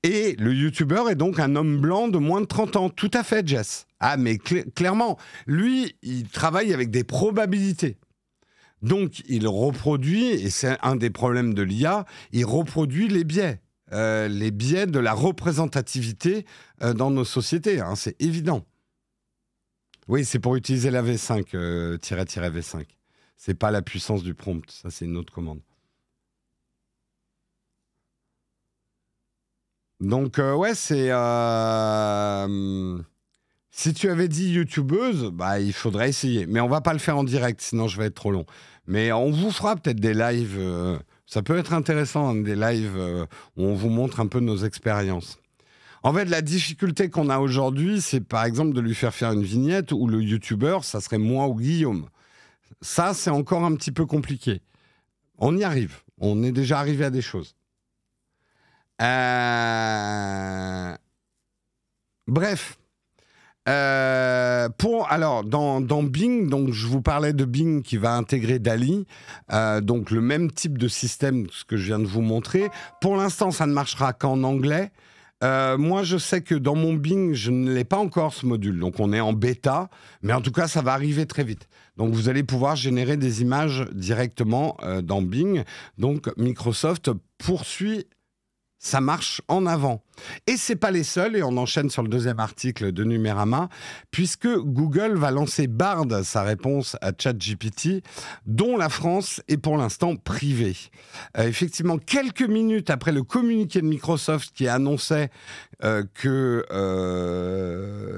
Et le youtubeur est donc un homme blanc de moins de 30 ans. Tout à fait, Jess. Ah, mais clairement, lui, il travaille avec des probabilités. Donc, il reproduit, et c'est un des problèmes de l'IA, il reproduit les biais de la représentativité dans nos sociétés, hein, c'est évident. Oui, c'est pour utiliser la V5, _V5. C'est pas la puissance du prompt, ça c'est une autre commande. Donc, ouais, c'est... si tu avais dit youtubeuse, bah, il faudrait essayer. Mais on va pas le faire en direct, sinon je vais être trop long. Mais on vous fera peut-être des lives... ça peut être intéressant, hein, des lives où on vous montre un peu nos expériences. En fait, la difficulté qu'on a aujourd'hui, c'est par exemple de lui faire une vignette où le youtubeur, ça serait moi ou Guillaume. Ça, c'est encore un petit peu compliqué. On y arrive. On est déjà arrivé à des choses. Bref. Alors, dans Bing, donc je vous parlais de Bing qui va intégrer DALL-E, donc le même type de système que ce que je viens de vous montrer. Pour l'instant, ça ne marchera qu'en anglais. Moi, je sais que dans mon Bing, je ne l'ai pas encore ce module, donc on est en bêta, mais en tout cas, ça va arriver très vite. Donc, vous allez pouvoir générer des images directement dans Bing. Donc, Microsoft poursuit sa marche en avant. Et c'est pas les seuls, et on enchaîne sur le deuxième article de Numérama, puisque Google va lancer Bard, sa réponse à ChatGPT, dont la France est pour l'instant privée. Effectivement, quelques minutes après le communiqué de Microsoft qui annonçait que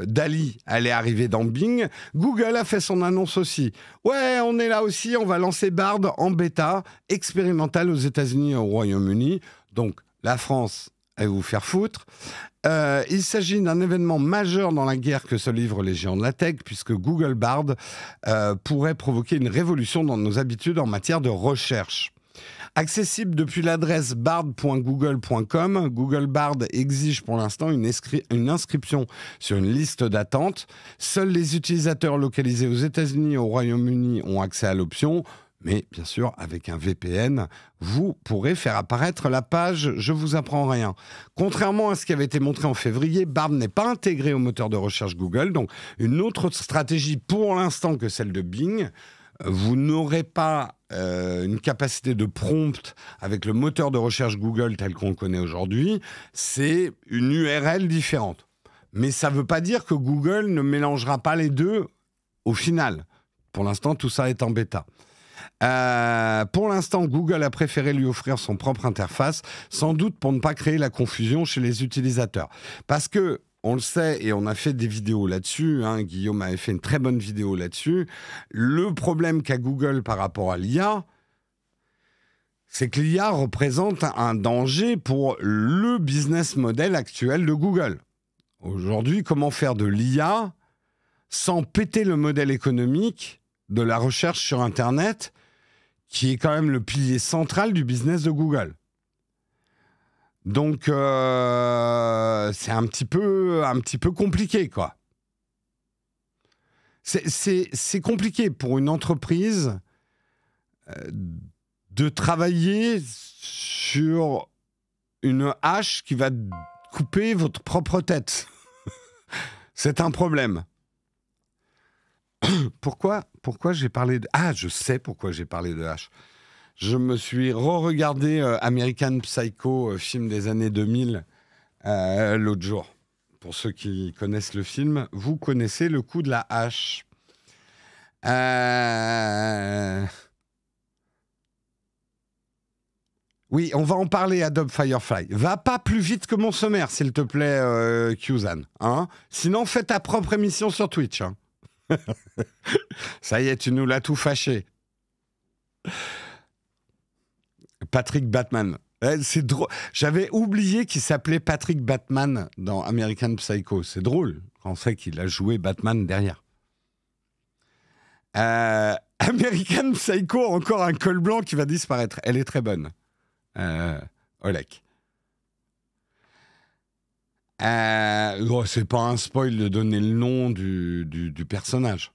DALL-E allait arriver dans Bing, Google a fait son annonce aussi. Ouais, on est là aussi, on va lancer Bard en bêta expérimentale aux États-Unis et au Royaume-Uni. Donc, la France, elle va vous faire foutre. Il s'agit d'un événement majeur dans la guerre que se livrent les géants de la tech, puisque Google Bard pourrait provoquer une révolution dans nos habitudes en matière de recherche. Accessible depuis l'adresse bard.google.com, Google Bard exige pour l'instant une inscription sur une liste d'attente. Seuls les utilisateurs localisés aux États-Unis et au Royaume-Uni ont accès à l'option. Mais bien sûr, avec un VPN, vous pourrez faire apparaître la page « Je vous apprends rien ». Contrairement à ce qui avait été montré en février, Bard n'est pas intégré au moteur de recherche Google. Donc, une autre stratégie pour l'instant que celle de Bing. Vous n'aurez pas une capacité de prompt avec le moteur de recherche Google tel qu'on le connaît aujourd'hui. C'est une URL différente. Mais ça ne veut pas dire que Google ne mélangera pas les deux au final. Pour l'instant, tout ça est en bêta. Pour l'instant, Google a préféré lui offrir son propre interface, sans doute pour ne pas créer la confusion chez les utilisateurs. Parce que, on le sait, et on a fait des vidéos là-dessus, hein, Guillaume avait fait une très bonne vidéo là-dessus, le problème qu'a Google par rapport à l'IA, c'est que l'IA représente un danger pour le business model actuel de Google. Aujourd'hui, comment faire de l'IA sans péter le modèle économique de la recherche sur Internet, qui est quand même le pilier central du business de Google. Donc, c'est un petit peu compliqué, quoi. C'est compliqué pour une entreprise de travailler sur une hache qui va couper votre propre tête. C'est un problème. Pourquoi j'ai parlé de... Ah, je sais pourquoi j'ai parlé de H. Je me suis re-regardé American Psycho, film des années 2000, l'autre jour. Pour ceux qui connaissent le film, vous connaissez le coup de la hache. Oui, on va en parler, Adobe Firefly. Va pas plus vite que mon sommaire, s'il te plaît, Qzan. Hein, sinon, fais ta propre émission sur Twitch. Hein. Ça y est, tu nous l'as tout fâché. Patrick Batman. C'est drôle. J'avais oublié qu'il s'appelait Patrick Batman dans American Psycho. C'est drôle. On sait qu'il a joué Batman derrière. American Psycho, encore un col blanc qui va disparaître. Elle est très bonne. Olek. C'est pas un spoil de donner le nom du personnage.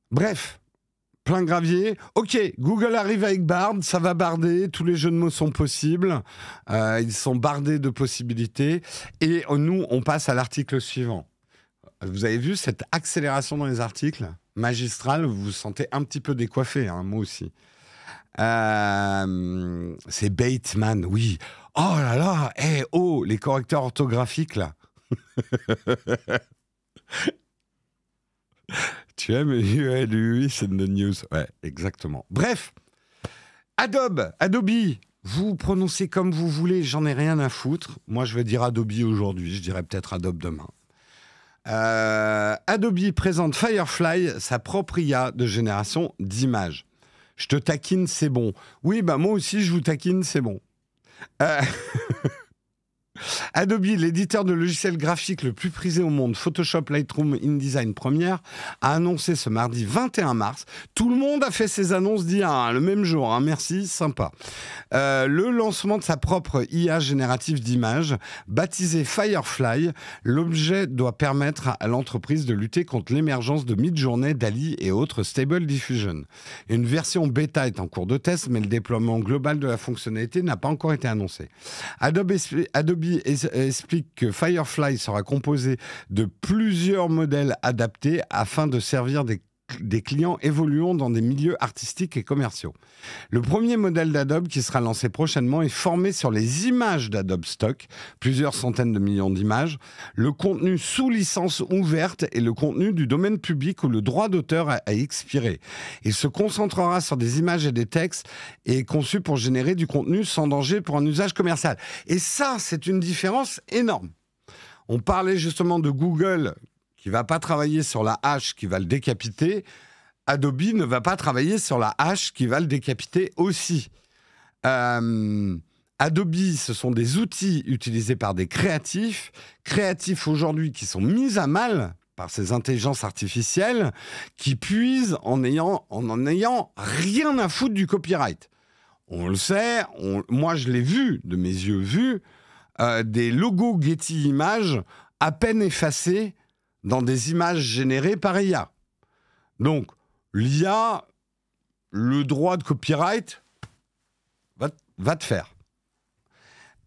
Bref, plein gravier. Ok, Google arrive avec Bard, ça va barder, tous les jeux de mots sont possibles, ils sont bardés de possibilités, et nous, on passe à l'article suivant. Vous avez vu cette accélération dans les articles magistrale, vous vous sentez un petit peu décoiffé, hein, moi aussi. C'est Bateman, oui. Oh là là, les correcteurs orthographiques, là. Tu aimes oui, c'est de news. Ouais, exactement. Bref, Adobe, vous prononcez comme vous voulez, j'en ai rien à foutre. Moi, je vais dire Adobe aujourd'hui, je dirais peut-être Adobe demain. Adobe présente Firefly, sa propre IA de génération d'images. Je te taquine, c'est bon. Oui, bah moi aussi, je vous taquine, c'est bon. Adobe, l'éditeur de logiciels graphiques le plus prisé au monde, Photoshop, Lightroom, InDesign Premiere, a annoncé ce mardi 21 mars. Tout le monde a fait ses annonces d'IA le même jour. Hein, merci, sympa. Le lancement de sa propre IA générative d'images, baptisée Firefly. L'objet doit permettre à l'entreprise de lutter contre l'émergence de Midjourney, DALL-E et autres Stable Diffusion. Une version bêta est en cours de test, mais le déploiement global de la fonctionnalité n'a pas encore été annoncé. Adobe explique que Firefly sera composé de plusieurs modèles adaptés afin de servir des clients évoluant dans des milieux artistiques et commerciaux. Le premier modèle d'Adobe qui sera lancé prochainement est formé sur les images d'Adobe Stock, plusieurs centaines de millions d'images, le contenu sous licence ouverte et le contenu du domaine public où le droit d'auteur a expiré. Il se concentrera sur des images et des textes et est conçu pour générer du contenu sans danger pour un usage commercial. Et ça, c'est une différence énorme. On parlait justement de Google qui ne va pas travailler sur la hache qui va le décapiter. Adobe ne va pas travailler sur la hache qui va le décapiter aussi. Adobe, ce sont des outils utilisés par des créatifs aujourd'hui qui sont mis à mal par ces intelligences artificielles qui puisent en ayant rien à foutre du copyright. On le sait, moi je l'ai vu, de mes yeux vus, des logos Getty Images à peine effacés dans des images générées par IA. Donc, l'IA, le droit de copyright, va te faire.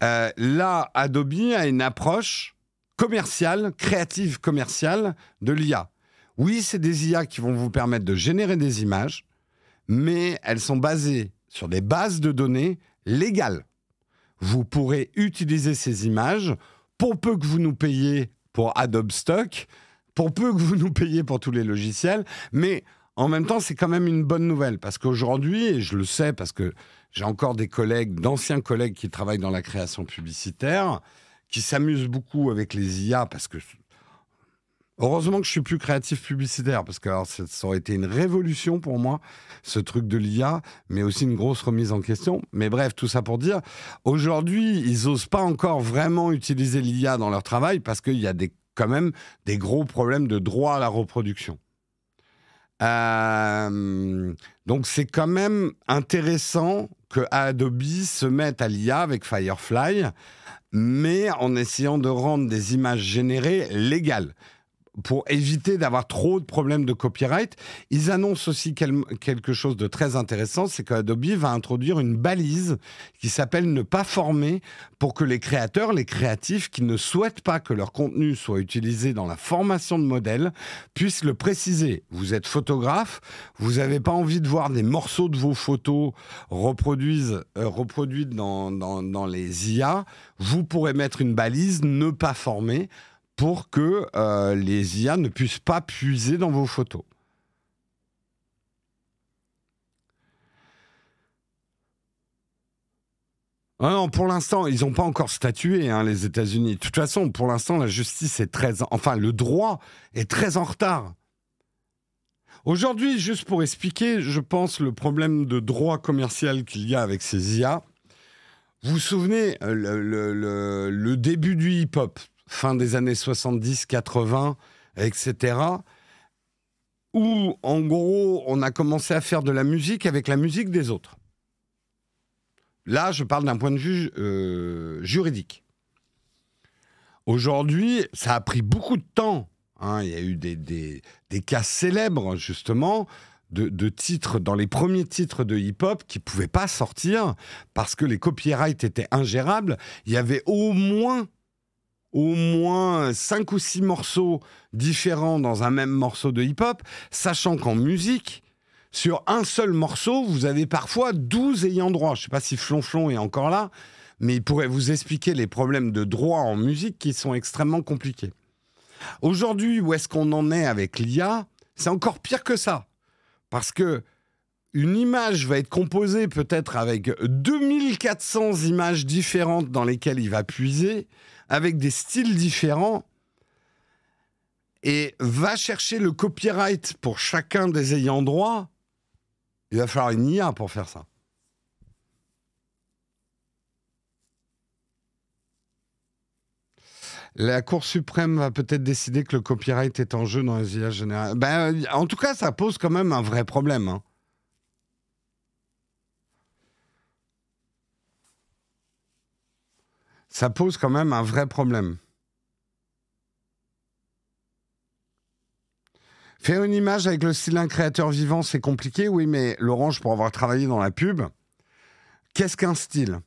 Là, Adobe a une approche commerciale, créative commerciale de l'IA. Oui, c'est des IA qui vont vous permettre de générer des images, mais elles sont basées sur des bases de données légales. Vous pourrez utiliser ces images pour peu que vous nous payiez pour Adobe Stock, pour peu que vous nous payiez pour tous les logiciels, mais en même temps, c'est quand même une bonne nouvelle, parce qu'aujourd'hui, et je le sais parce que j'ai encore des collègues, d'anciens collègues qui travaillent dans la création publicitaire, qui s'amusent beaucoup avec les IA, parce que heureusement que je suis plus créatif publicitaire, parce que alors, ça aurait été une révolution pour moi, ce truc de l'IA, mais aussi une grosse remise en question. Mais bref, tout ça pour dire, aujourd'hui, ils n'osent pas encore vraiment utiliser l'IA dans leur travail, parce qu'il y a quand même des gros problèmes de droit à la reproduction. Donc c'est quand même intéressant que Adobe se mette à l'IA avec Firefly, mais en essayant de rendre des images générées légales, pour éviter d'avoir trop de problèmes de copyright. Ils annoncent aussi quelque chose de très intéressant, c'est qu'Adobe va introduire une balise qui s'appelle « Ne pas former » pour que les créateurs, les créatifs qui ne souhaitent pas que leur contenu soit utilisé dans la formation de modèles puissent le préciser. Vous êtes photographe, vous n'avez pas envie de voir des morceaux de vos photos reproduites dans les IA, vous pourrez mettre une balise « Ne pas former » pour que les IA ne puissent pas puiser dans vos photos. Ah non, pour l'instant, ils n'ont pas encore statué, hein, les États-Unis. De toute façon, pour l'instant, la justice est enfin, le droit est très en retard. Aujourd'hui, juste pour expliquer, je pense, le problème de droit commercial qu'il y a avec ces IA. Vous vous souvenez, le début du hip-hop, fin des années 70, 80, etc., où, en gros, on a commencé à faire de la musique avec la musique des autres. Là, je parle d'un point de vue juridique. Aujourd'hui, ça a pris beaucoup de temps. Hein. Il y a eu des cas célèbres, justement, de titres, dans les premiers titres de hip-hop, qui ne pouvaient pas sortir parce que les copyrights étaient ingérables. Il y avait au moins 5 ou 6 morceaux différents dans un même morceau de hip-hop, sachant qu'en musique, sur un seul morceau, vous avez parfois 12 ayants droit. Je ne sais pas si Flonflon est encore là, mais il pourrait vous expliquer les problèmes de droit en musique qui sont extrêmement compliqués. Aujourd'hui, où est-ce qu'on en est avec l'IA? C'est encore pire que ça. Parce que une image va être composée peut-être avec 2400 images différentes dans lesquelles il va puiser, avec des styles différents, et va chercher le copyright pour chacun des ayants droit. Il va falloir une IA pour faire ça. La Cour suprême va peut-être décider que le copyright est en jeu dans les IA générales. Ben, en tout cas, ça pose quand même un vrai problème. Hein. Ça pose quand même un vrai problème. Faire une image avec le style d'un créateur vivant, c'est compliqué, oui, mais Laurent, pour avoir travaillé dans la pub, qu'est-ce qu'un style ?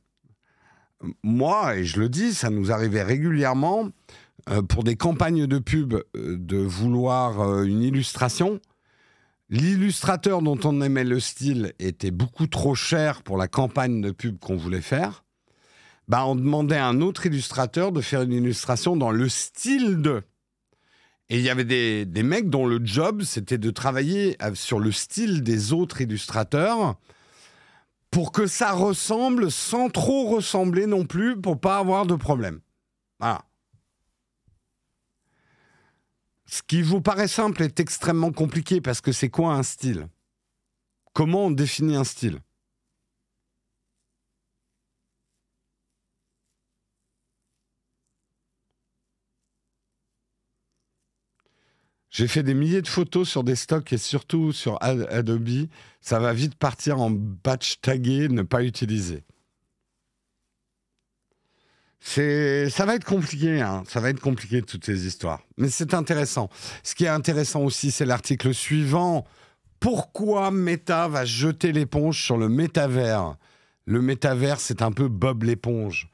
Moi, et je le dis, ça nous arrivait régulièrement, pour des campagnes de pub, de vouloir une illustration. L'illustrateur dont on aimait le style était beaucoup trop cher pour la campagne de pub qu'on voulait faire. Bah, on demandait à un autre illustrateur de faire une illustration dans le style de... Et il y avait des mecs dont le job, c'était de travailler sur le style des autres illustrateurs pour que ça ressemble sans trop ressembler non plus, pour pas avoir de problème. Voilà. Ce qui vous paraît simple est extrêmement compliqué, parce que c'est quoi un style? Comment on définit un style? J'ai fait des milliers de photos sur des stocks et surtout sur Adobe. Ça va vite partir en batch tagué, ne pas utiliser. Ça va être compliqué, hein. Ça va être compliqué toutes ces histoires. Mais c'est intéressant. Ce qui est intéressant aussi, c'est l'article suivant. Pourquoi Meta va jeter l'éponge sur le métavers? Le métavers, c'est un peu Bob l'éponge.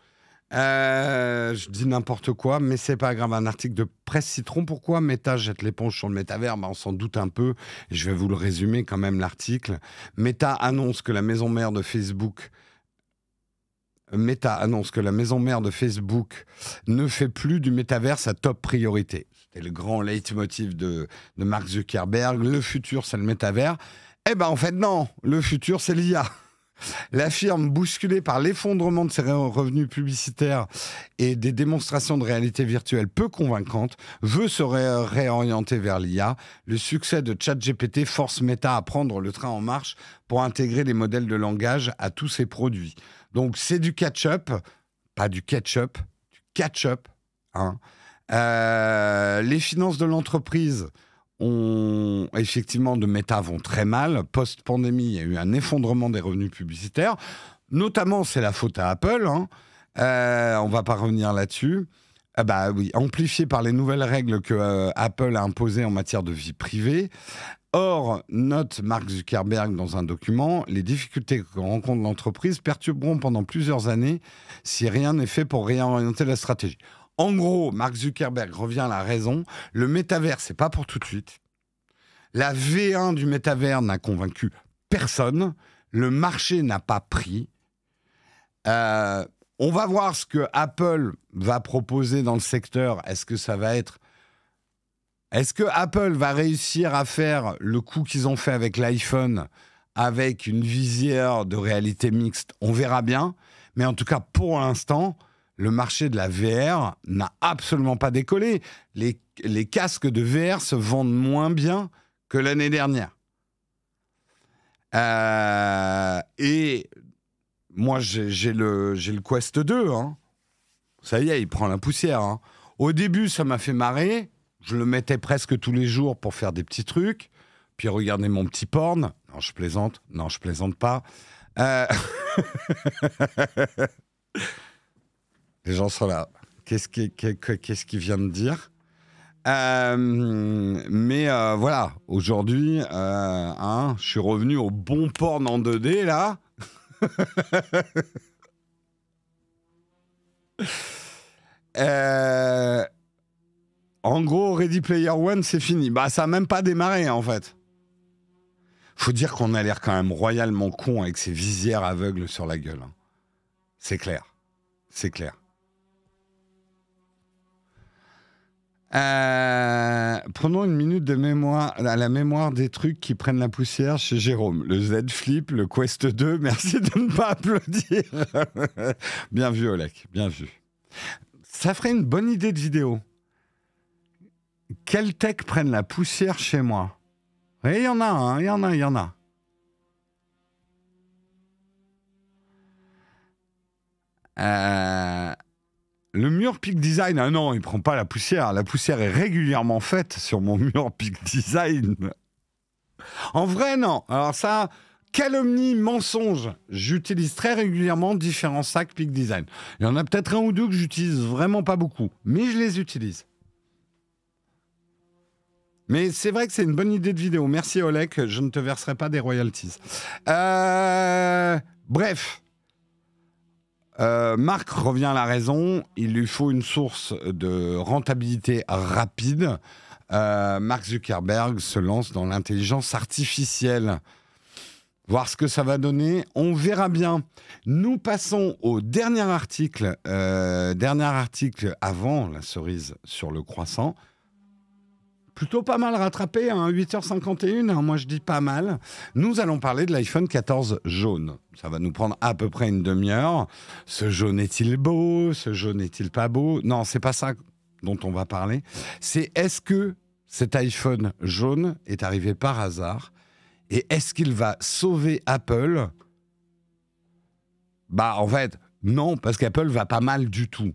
Je dis n'importe quoi, mais c'est pas grave. Un article de Presse Citron. Pourquoi Meta jette l'éponge sur le métavers? On s'en doute un peu. Je vais vous le résumer quand même, l'article. Meta annonce que la maison mère de Facebook ne fait plus du métavers sa top priorité. C'était le grand leitmotiv de Mark Zuckerberg. Le futur, c'est le métavers. Eh ben, en fait, non. Le futur, c'est l'IA. La firme, bousculée par l'effondrement de ses revenus publicitaires et des démonstrations de réalité virtuelle peu convaincantes, veut se réorienter vers l'IA. Le succès de ChatGPT force Meta à prendre le train en marche pour intégrer les modèles de langage à tous ses produits. Donc c'est du catch-up, pas du ketchup, du catch-up. Hein. Les finances de l'entreprise effectivement de Meta vont très mal. Post-pandémie, il y a eu un effondrement des revenus publicitaires. Notamment, c'est la faute à Apple. Hein. On ne va pas revenir là-dessus. Bah oui, amplifié par les nouvelles règles que Apple a imposées en matière de vie privée. Or, note Mark Zuckerberg dans un document, les difficultés que rencontre l'entreprise perturberont pendant plusieurs années si rien n'est fait pour réorienter la stratégie. En gros, Mark Zuckerberg revient à la raison. Le métavers, c'est pas pour tout de suite. La V1 du métavers n'a convaincu personne. Le marché n'a pas pris. On va voir ce que Apple va proposer dans le secteur. Est-ce que Apple va réussir à faire le coup qu'ils ont fait avec l'iPhone, avec une visière de réalité mixte? On verra bien. Mais en tout cas, pour l'instant, le marché de la VR n'a absolument pas décollé. Les casques de VR se vendent moins bien que l'année dernière. Et moi, j'ai le Quest 2. Hein. Ça y est, il prend la poussière. Hein. Au début, ça m'a fait marrer. Je le mettais presque tous les jours pour faire des petits trucs. Puis regarder mon petit porn. Non, je plaisante. Non, je plaisante pas. Les gens sont là. Qu'est-ce qu'il vient de dire ? Mais voilà, aujourd'hui, je suis revenu au bon porn en 2D, là. En gros, Ready Player One, c'est fini. Bah, ça n'a même pas démarré, en fait. Faut dire qu'on a l'air quand même royalement con avec ces visières aveugles sur la gueule. Hein. C'est clair. C'est clair. Prenons une minute de mémoire, à la mémoire des trucs qui prennent la poussière chez Jérôme. Le Z Flip, le Quest 2, merci de ne pas applaudir. Bien vu, Olek, bien vu. Ça ferait une bonne idée de vidéo. Quelle tech prennent la poussière chez moi ? Et il y en a, hein, il y en a. Le mur Peak Design, ah non, il prend pas la poussière. La poussière est régulièrement faite sur mon mur Peak Design. En vrai, non. Alors ça, calomnie, mensonge. J'utilise très régulièrement différents sacs Peak Design. Il y en a peut-être un ou deux que j'utilise vraiment pas beaucoup, mais je les utilise. Mais c'est vrai que c'est une bonne idée de vidéo. Merci Olek, je ne te verserai pas des royalties. Bref. Marc revient à la raison. Il lui faut une source de rentabilité rapide. Mark Zuckerberg se lance dans l'intelligence artificielle. Voir ce que ça va donner, on verra bien. Nous passons au dernier article avant la cerise sur le croissant. Plutôt pas mal rattrapé, hein, 8h51, hein, moi je dis pas mal. Nous allons parler de l'iPhone 14 jaune. Ça va nous prendre à peu près une demi-heure. Ce jaune est-il beau ? Ce jaune est-il pas beau ? Non, c'est pas ça dont on va parler. C'est est-ce que cet iPhone jaune est arrivé par hasard ? Et est-ce qu'il va sauver Apple ? Bah en fait, non, parce qu'Apple va pas mal du tout.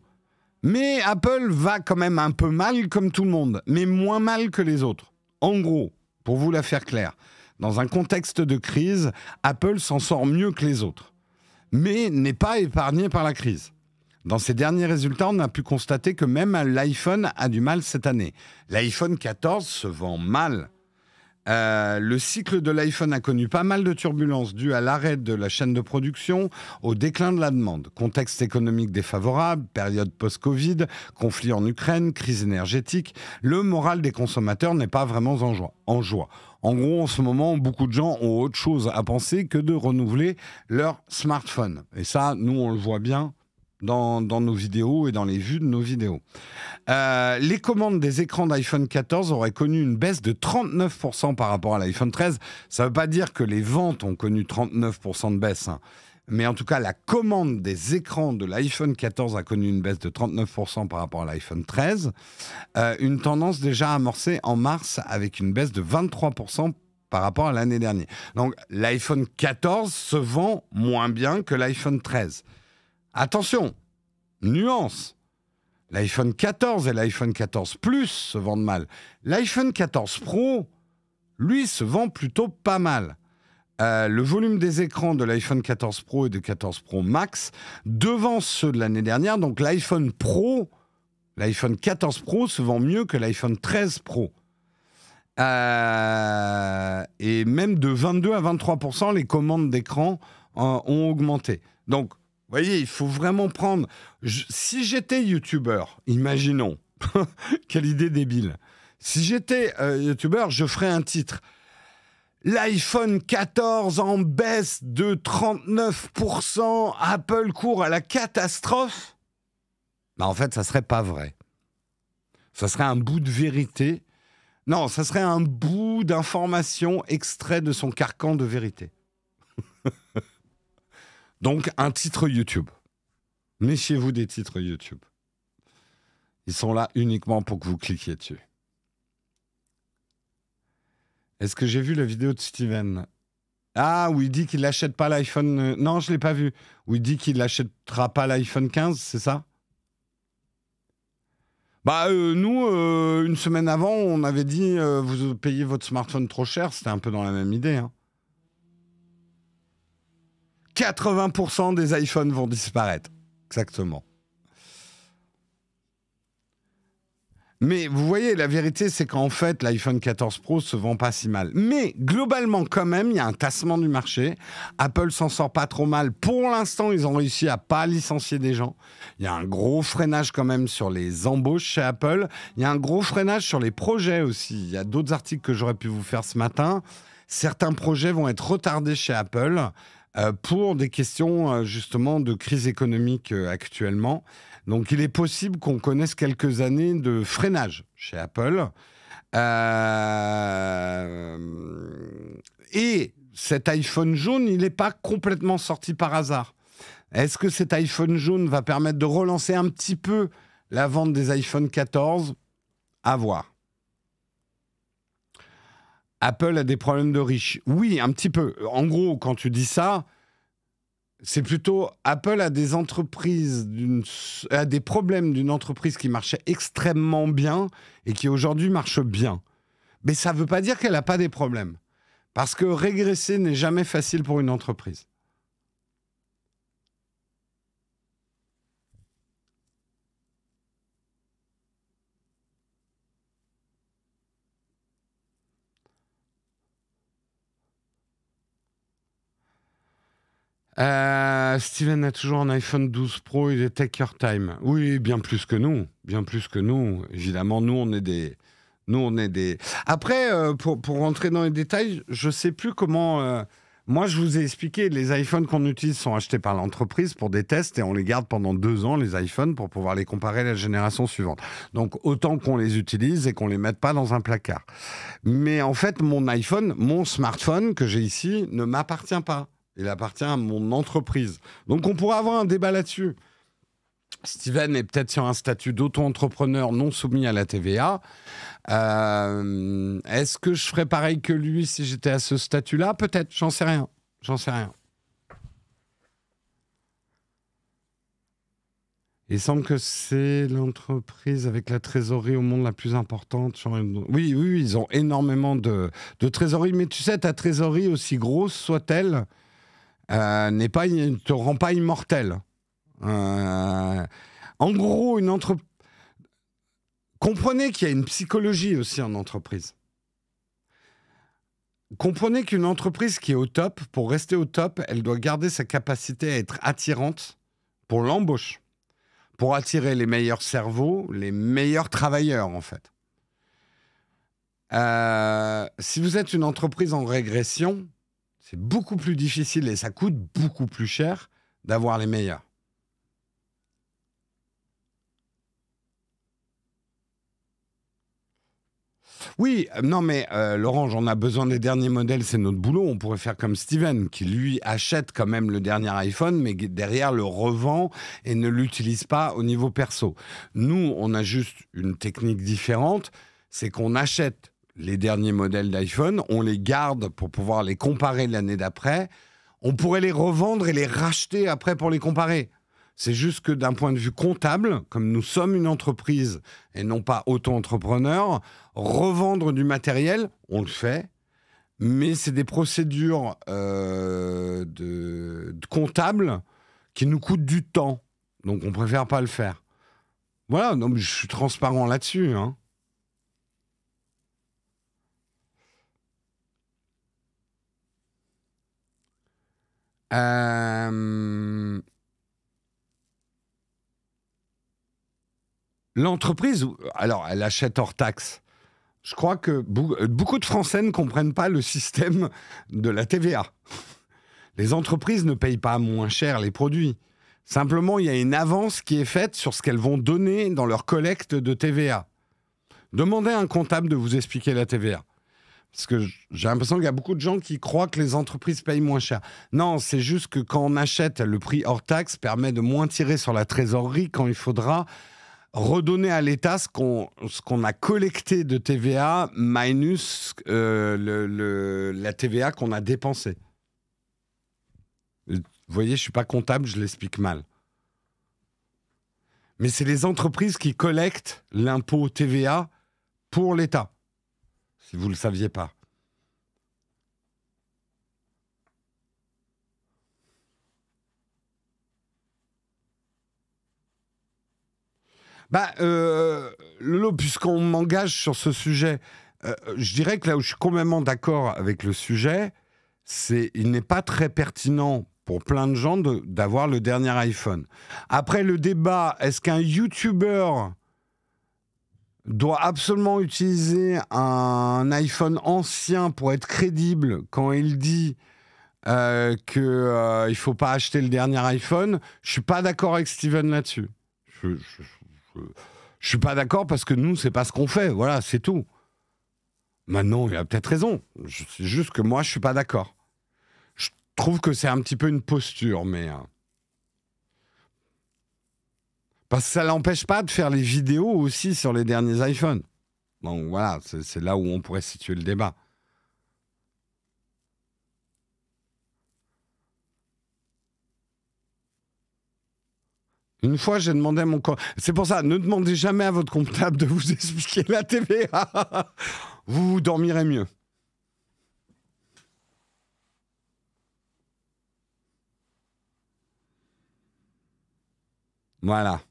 Mais Apple va quand même un peu mal comme tout le monde, mais moins mal que les autres. En gros, pour vous la faire claire, dans un contexte de crise, Apple s'en sort mieux que les autres, mais n'est pas épargné par la crise. Dans ces derniers résultats, on a pu constater que même l'iPhone a du mal cette année. L'iPhone 14 se vend mal. Le cycle de l'iPhone a connu pas mal de turbulences dues à l'arrêt de la chaîne de production, au déclin de la demande. Contexte économique défavorable, période post-Covid, conflit en Ukraine, crise énergétique. Le moral des consommateurs n'est pas vraiment en joie. En gros, en ce moment, beaucoup de gens ont autre chose à penser que de renouveler leur smartphone. Et ça, nous, on le voit bien dans nos vidéos et dans les vues de nos vidéos. Les commandes des écrans d'iPhone 14 auraient connu une baisse de 39% par rapport à l'iPhone 13. Ça ne veut pas dire que les ventes ont connu 39% de baisse, hein. Mais en tout cas, la commande des écrans de l'iPhone 14 a connu une baisse de 39% par rapport à l'iPhone 13. Une tendance déjà amorcée en mars avec une baisse de 23% par rapport à l'année dernière. Donc l'iPhone 14 se vend moins bien que l'iPhone 13. Attention, nuance. L'iPhone 14 et l'iPhone 14 Plus se vendent mal. L'iPhone 14 Pro, lui, se vend plutôt pas mal. Le volume des écrans de l'iPhone 14 Pro et de 14 Pro Max devance ceux de l'année dernière. Donc l'iPhone 14 Pro se vend mieux que l'iPhone 13 Pro. Et même de 22 à 23%, les commandes d'écran ont augmenté. Donc, vous voyez, il faut vraiment prendre... Si j'étais youtubeur, imaginons, quelle idée débile. Si j'étais youtubeur, je ferais un titre. L'iPhone 14 en baisse de 39%, Apple court à la catastrophe. Bah en fait, ça serait pas vrai. Ça serait un bout de vérité. Non, ça serait un bout d'information extrait de son carcan de vérité. Donc, un titre YouTube. Méfiez-vous des titres YouTube. Ils sont là uniquement pour que vous cliquiez dessus. Est-ce que j'ai vu la vidéo de Steven ? Ah, où il dit qu'il n'achète pas l'iPhone... Non, je ne l'ai pas vu. Où il dit qu'il n'achètera pas l'iPhone 15, c'est ça ? Nous, une semaine avant, on avait dit vous payez votre smartphone trop cher. C'était un peu dans la même idée. Hein. 80% des iPhones vont disparaître. Exactement. Mais vous voyez, la vérité, c'est qu'en fait, l'iPhone 14 Pro se vend pas si mal. Mais globalement, quand même, il y a un tassement du marché. Apple s'en sort pas trop mal. Pour l'instant, ils ont réussi à pas licencier des gens. Il y a un gros freinage quand même sur les embauches chez Apple. Il y a un gros freinage sur les projets aussi. Il y a d'autres articles que j'aurais pu vous faire ce matin. Certains projets vont être retardés chez Apple pour des questions justement de crise économique actuellement. Donc, il est possible qu'on connaisse quelques années de freinage chez Apple. Et cet iPhone jaune, il n'est pas complètement sorti par hasard. Est-ce que cet iPhone jaune va permettre de relancer un petit peu la vente des iPhone 14 ? À voir. Apple a des problèmes de riches. Oui, un petit peu. En gros, quand tu dis ça... C'est plutôt Apple a des entreprises, a des problèmes d'une entreprise qui marchait extrêmement bien et qui aujourd'hui marche bien. Mais ça ne veut pas dire qu'elle n'a pas des problèmes. Parce que régresser n'est jamais facile pour une entreprise. Steven a toujours un iPhone 12 Pro, il est take your time. Oui, bien plus que nous. Bien plus que nous. Évidemment, nous, on est des... Après, pour rentrer dans les détails, je ne sais plus comment... Moi, je vous ai expliqué, les iPhones qu'on utilise sont achetés par l'entreprise pour des tests et on les garde pendant 2 ans, les iPhones, pour pouvoir les comparer à la génération suivante. Donc, autant qu'on les utilise et qu'on ne les mette pas dans un placard. Mais en fait, mon iPhone, mon smartphone que j'ai ici, ne m'appartient pas. Il appartient à mon entreprise. Donc, on pourra avoir un débat là-dessus. Steven est peut-être sur un statut d'auto-entrepreneur non soumis à la TVA. Est-ce que je ferais pareil que lui si j'étais à ce statut-là ? Peut-être, j'en sais rien. Il semble que c'est l'entreprise avec la trésorerie au monde la plus importante. Oui, ils ont énormément de trésorerie. Mais tu sais, ta trésorerie, aussi grosse soit-elle, ne te rend pas immortel. En gros, comprenez qu'il y a une psychologie aussi en entreprise. Comprenez qu'une entreprise qui est au top, pour rester au top, elle doit garder sa capacité à être attirante pour l'embauche, pour attirer les meilleurs cerveaux, les meilleurs travailleurs, en fait. Si vous êtes une entreprise en régression, c'est beaucoup plus difficile et ça coûte beaucoup plus cher d'avoir les meilleurs. Oui, non mais Laurent, j'en ai besoin des derniers modèles, c'est notre boulot. On pourrait faire comme Steven, qui lui achète quand même le dernier iPhone, mais derrière le revend et ne l'utilise pas au niveau perso. Nous, on a juste une technique différente, c'est qu'on achète les derniers modèles d'iPhone, on les garde pour pouvoir les comparer l'année d'après. On pourrait les revendre et les racheter après pour les comparer. C'est juste que d'un point de vue comptable, comme nous sommes une entreprise et non pas auto-entrepreneur, revendre du matériel, on le fait, mais c'est des procédures de comptables qui nous coûtent du temps. Donc on préfère pas le faire. Voilà, donc je suis transparent là-dessus. Hein. L'entreprise, alors, elle achète hors taxe. Je crois que beaucoup de Français ne comprennent pas le système de la TVA. Les entreprises ne payent pas moins cher les produits. Simplement, il y a une avance qui est faite sur ce qu'elles vont donner dans leur collecte de TVA. Demandez à un comptable de vous expliquer la TVA. Parce que j'ai l'impression qu'il y a beaucoup de gens qui croient que les entreprises payent moins cher. Non, c'est juste que quand on achète, le prix hors taxe permet de moins tirer sur la trésorerie quand il faudra redonner à l'État ce qu'on a collecté de TVA minus la TVA qu'on a dépensée. Vous voyez, je ne suis pas comptable, je l'explique mal. Mais c'est les entreprises qui collectent l'impôt TVA pour l'État, si vous ne le saviez pas. Lolo, puisqu'on m'engage sur ce sujet, je dirais que là où je suis complètement d'accord avec le sujet, c'est il n'est pas très pertinent pour plein de gens d'avoir le dernier iPhone. Après le débat, est-ce qu'un YouTuber doit absolument utiliser un iPhone ancien pour être crédible quand il dit qu'il ne faut pas acheter le dernier iPhone? Je ne suis pas d'accord avec Steven là-dessus. Je suis pas d'accord parce que nous, c'est pas ce qu'on fait. Voilà, c'est tout. Maintenant, il a peut-être raison. C'est juste que moi, je suis pas d'accord. Je trouve que c'est un petit peu une posture, mais... Parce que ça l'empêche pas de faire les vidéos aussi sur les derniers iPhones. Donc voilà, c'est là où on pourrait situer le débat. Une fois, j'ai demandé à mon comptable... C'est pour ça, ne demandez jamais à votre comptable de vous expliquer la TVA. Vous dormirez mieux. Voilà.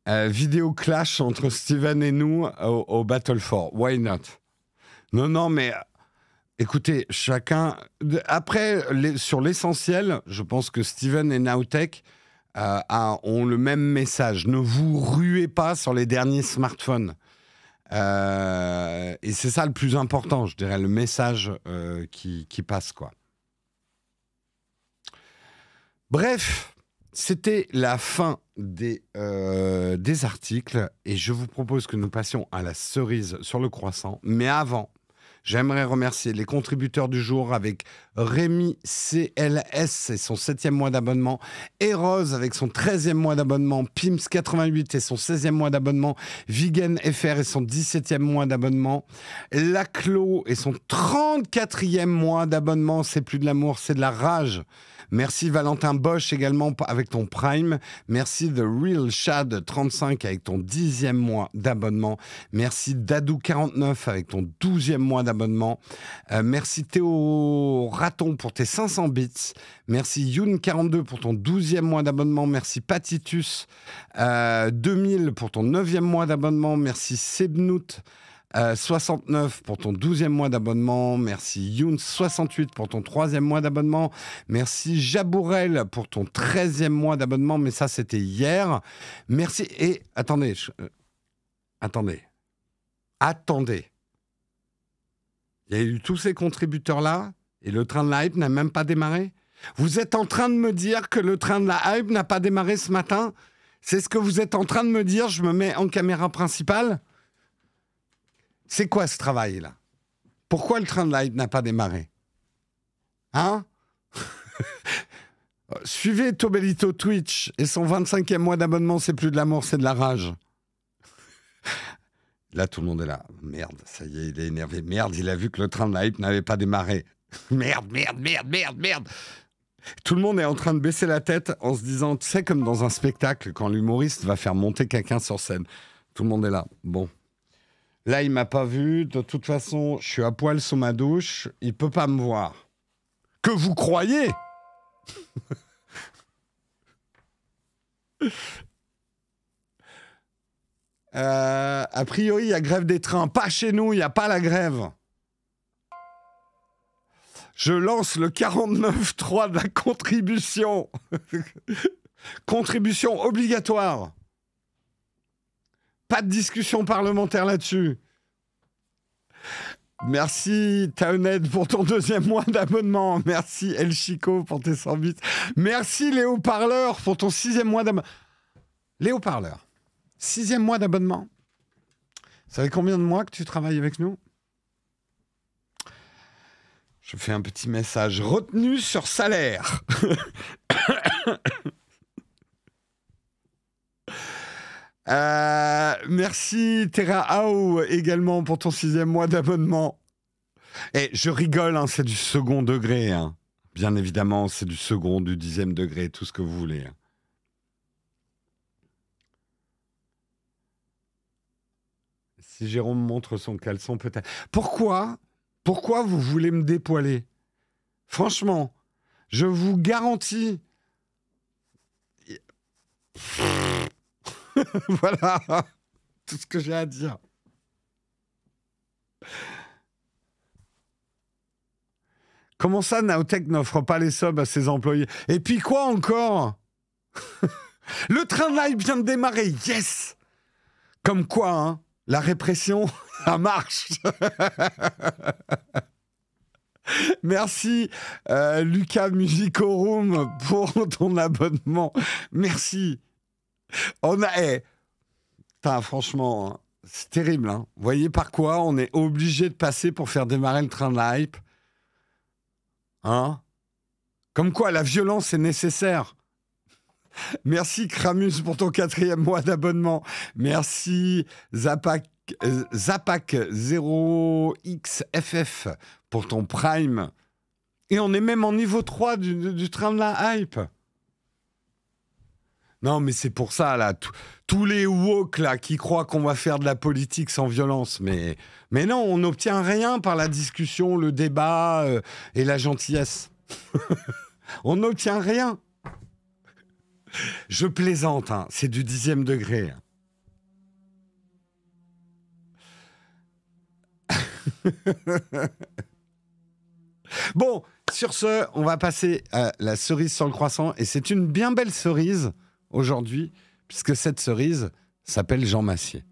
Vidéo clash entre Steven et nous au Battle 4. Why not? Non, mais écoutez, chacun... Après, sur l'essentiel, je pense que Steven et Nowtech ont le même message. Ne vous ruez pas sur les derniers smartphones. Et c'est ça le plus important, je dirais, le message qui passe, quoi. Bref... C'était la fin des articles et je vous propose que nous passions à la cerise sur le croissant. Mais avant, j'aimerais remercier les contributeurs du jour avec Rémi CLS et son 7e mois d'abonnement, Eros avec son 13e mois d'abonnement, Pims88 et son 16e mois d'abonnement, Vigen FR et son 17e mois d'abonnement, Laclos et son 34e mois d'abonnement. C'est plus de l'amour, c'est de la rage. Merci Valentin Bosch également avec ton Prime. Merci The Real Shad 35 avec ton 10e mois d'abonnement. Merci Dadou49 avec ton 12e mois d'abonnement. Merci Théo Raton pour tes 500 bits. Merci Youn42 pour ton 12e mois d'abonnement. Merci Patitus 2000 pour ton 9e mois d'abonnement. Merci Sebnout 69 pour ton 12e mois d'abonnement. Merci Youn68 pour ton 3e mois d'abonnement. Merci Jabourel pour ton 13e mois d'abonnement. Mais ça, c'était hier. Merci. Et attendez. Attendez. Il y a eu tous ces contributeurs-là et le train de la hype n'a même pas démarré. Vous êtes en train de me dire que le train de la hype n'a pas démarré ce matin? C'est ce que vous êtes en train de me dire? Je me mets en caméra principale. C'est quoi ce travail-là? Pourquoi le train de la hype n'a pas démarré? Hein? Suivez Tobelito Twitch et son 25e mois d'abonnement, c'est plus de l'amour, c'est de la rage. Là, tout le monde est là. Merde, ça y est, il est énervé. Merde, il a vu que le train de la hype n'avait pas démarré. Merde. Tout le monde est en train de baisser la tête en se disant, tu sais, comme dans un spectacle, quand l'humoriste va faire monter quelqu'un sur scène. Tout le monde est là. Bon. Là, il m'a pas vu. De toute façon, je suis à poil sous ma douche. Il peut pas me voir. Que vous croyez? A priori, il y a grève des trains. Pas chez nous, il n'y a pas la grève. Je lance le 49.3 de la contribution. Contribution obligatoire. Pas de discussion parlementaire là-dessus. Merci Taoned pour ton 2e mois d'abonnement. Merci El Chico pour tes 100 bits. Merci Léo Parleur pour ton 6e mois d'abonnement. Léo Parleur, 6e mois d'abonnement. Ça fait combien de mois que tu travailles avec nous? Je fais un petit message. Retenu sur salaire. Merci Terra Au également pour ton 6e mois d'abonnement. Et je rigole, hein, c'est du second degré. Hein. Bien évidemment, c'est du second, du 10e degré, tout ce que vous voulez. Si Jérôme montre son caleçon, peut-être. Pourquoi vous voulez me dépoiler? Franchement, je vous garantis. Voilà tout ce que j'ai à dire. Comment ça, Naotech n'offre pas les subs à ses employés? Et puis quoi encore? Le train live vient de démarrer, yes! Comme quoi, hein, la répression, ça marche. Merci, Lucas Musicorum, pour ton abonnement. Merci. On a... Putain, franchement, hein, c'est terrible. Hein. Vous voyez par quoi on est obligé de passer pour faire démarrer le train de la hype? Hein? Comme quoi, la violence est nécessaire. Merci, Kramus, pour ton 4e mois d'abonnement. Merci, Zapak 0xFF, pour ton Prime. Et on est même en niveau 3 du train de la hype. Non, mais c'est pour ça, là, tous les woke, là, qui croient qu'on va faire de la politique sans violence. Mais non, on n'obtient rien par la discussion, le débat et la gentillesse. On n'obtient rien. Je plaisante, hein, c'est du 10e degré. Bon, sur ce, on va passer à la cerise sur le croissant. Et c'est une bien belle cerise aujourd'hui, puisque cette cerise s'appelle Jean Massier.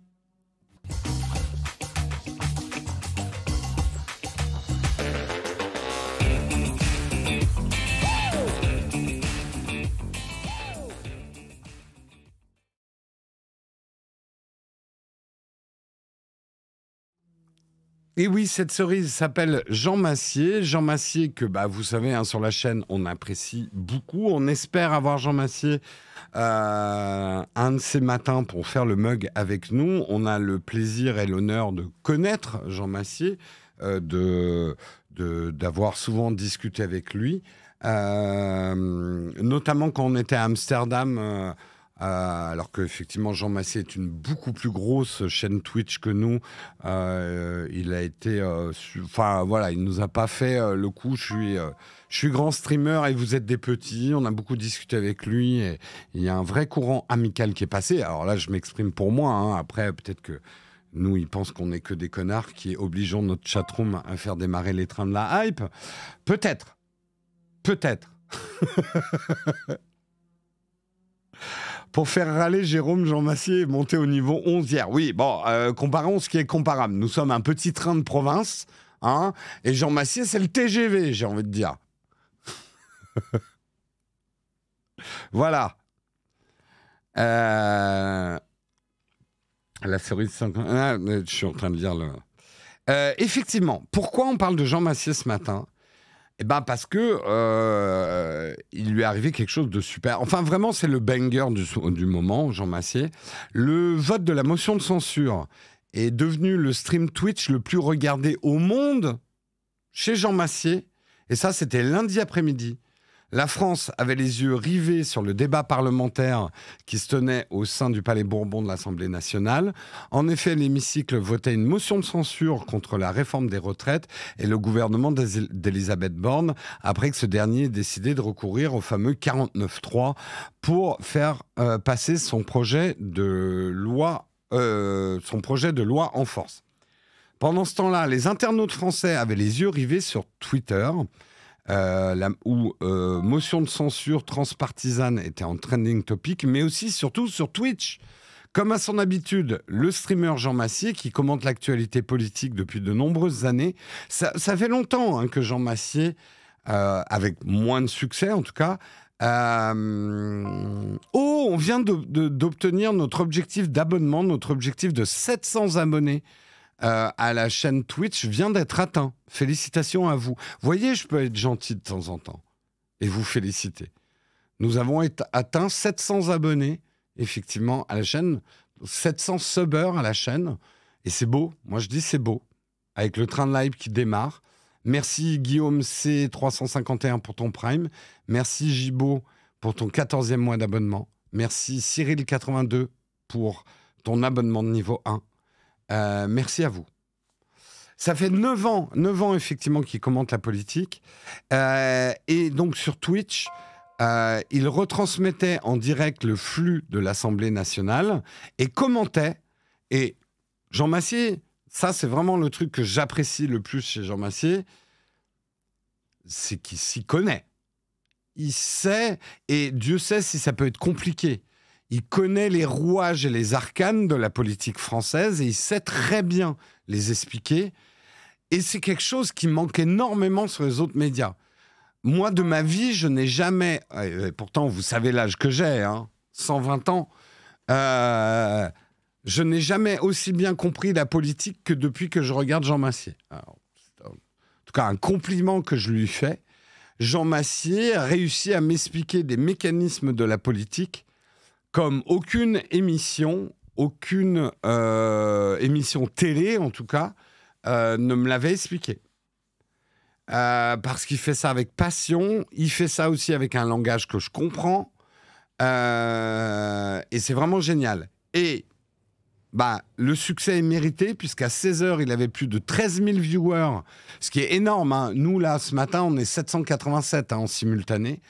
Et oui, cette cerise s'appelle Jean Massier. Jean Massier que, vous savez, hein, sur la chaîne, on apprécie beaucoup. On espère avoir Jean Massier un de ces matins pour faire le mug avec nous. On a le plaisir et l'honneur de connaître Jean Massier, d'avoir souvent discuté avec lui, notamment quand on était à Amsterdam. Alors qu'effectivement, Jean Massier est une beaucoup plus grosse chaîne Twitch que nous. Il a été... il nous a pas fait le coup. Je suis grand streamer et vous êtes des petits. On a beaucoup discuté avec lui. Et il y a un vrai courant amical qui est passé. Alors là, je m'exprime pour moi. Hein. Après, peut-être que nous, ils pensent qu'on n'est que des connards qui obligeons notre chatroom à faire démarrer les trains de la hype. Peut-être. Pour faire râler Jérôme, Jean Massier est monté au niveau 11 hier. Oui, bon, comparons ce qui est comparable. Nous sommes un petit train de province, hein, et Jean Massier, c'est le TGV, j'ai envie de dire. Voilà. La cerise 50... je suis en train de lire le... effectivement, pourquoi on parle de Jean Massier ce matin ? Parce que il lui est arrivé quelque chose de super. Enfin, vraiment, c'est le banger du moment, Jean Massier. Le vote de la motion de censure est devenu le stream Twitch le plus regardé au monde chez Jean Massier. Et ça, c'était lundi après-midi. La France avait les yeux rivés sur le débat parlementaire qui se tenait au sein du Palais Bourbon de l'Assemblée nationale. En effet, l'hémicycle votait une motion de censure contre la réforme des retraites et le gouvernement d'Elisabeth Borne, après que ce dernier ait décidé de recourir au fameux 49.3 pour faire passer son projet de loi en force. Pendant ce temps-là, les internautes français avaient les yeux rivés sur Twitter, où motion de censure transpartisane était en trending topic, mais aussi surtout sur Twitch. Comme à son habitude, le streamer Jean Massier, qui commente l'actualité politique depuis de nombreuses années, ça fait longtemps que Jean Massier, avec moins de succès en tout cas, Oh, on vient d'obtenir notre objectif d'abonnement, notre objectif de 700 abonnés à la chaîne Twitch vient d'être atteint. Félicitations à vous. Vous voyez, je peux être gentil de temps en temps et vous féliciter. Nous avons atteint 700 abonnés, effectivement, à la chaîne, 700 subbers à la chaîne, et c'est beau. Moi, je dis c'est beau. Avec le train de live qui démarre. Merci Guillaume C351 pour ton Prime. Merci Gibo pour ton 14e mois d'abonnement. Merci Cyril82 pour ton abonnement de niveau 1. Merci à vous. Ça fait 9 ans effectivement qu'il commente la politique. Et donc sur Twitch, il retransmettait en direct le flux de l'Assemblée nationale et commentait. Et Jean Massier, ça c'est vraiment le truc que j'apprécie le plus chez Jean Massier, c'est qu'il s'y connaît. Il sait, et Dieu sait si ça peut être compliqué. Il connaît les rouages et les arcanes de la politique française et il sait très bien les expliquer. Et c'est quelque chose qui manque énormément sur les autres médias. Moi, de ma vie, je n'ai jamais... pourtant, vous savez l'âge que j'ai, hein, 120 ans. Je n'ai jamais aussi bien compris la politique que depuis que je regarde Jean Massier. Alors, c'est en tout cas un compliment que je lui fais. Jean Massier a réussi à m'expliquer des mécanismes de la politique comme aucune émission télé, en tout cas, ne me l'avait expliqué. Parce qu'il fait ça avec passion, il fait ça aussi avec un langage que je comprends, et c'est vraiment génial. Et le succès est mérité, puisqu'à 16h, il avait plus de 13 000 viewers, ce qui est énorme. Hein. Nous, là, ce matin, on est 787 en simultané.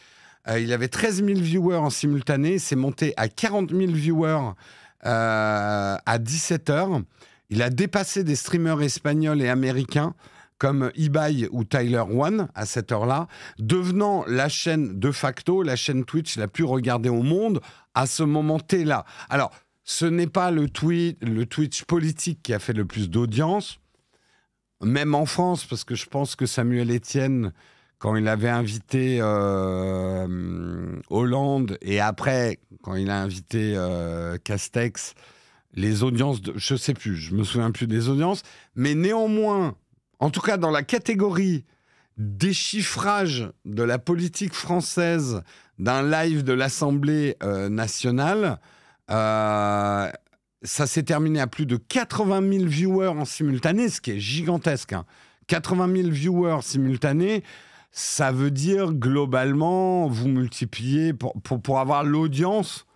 Il avait 13 000 viewers en simultané, c'est monté à 40 000 viewers à 17h. Il a dépassé des streamers espagnols et américains comme Ibai ou Tyler One à cette heure-là, devenant la chaîne de facto, la chaîne Twitch la plus regardée au monde à ce moment T-là. Alors, ce n'est pas le Twitch politique qui a fait le plus d'audience, même en France, parce que je pense que Samuel Etienne, quand il avait invité Hollande, et après, quand il a invité Castex, les audiences, je ne sais plus, je me souviens plus des audiences, mais néanmoins, en tout cas dans la catégorie déchiffrage de la politique française d'un live de l'Assemblée nationale, ça s'est terminé à plus de 80 000 viewers en simultané, ce qui est gigantesque. Hein. 80 000 viewers simultanés, ça veut dire globalement, vous multipliez, pour avoir l'audience,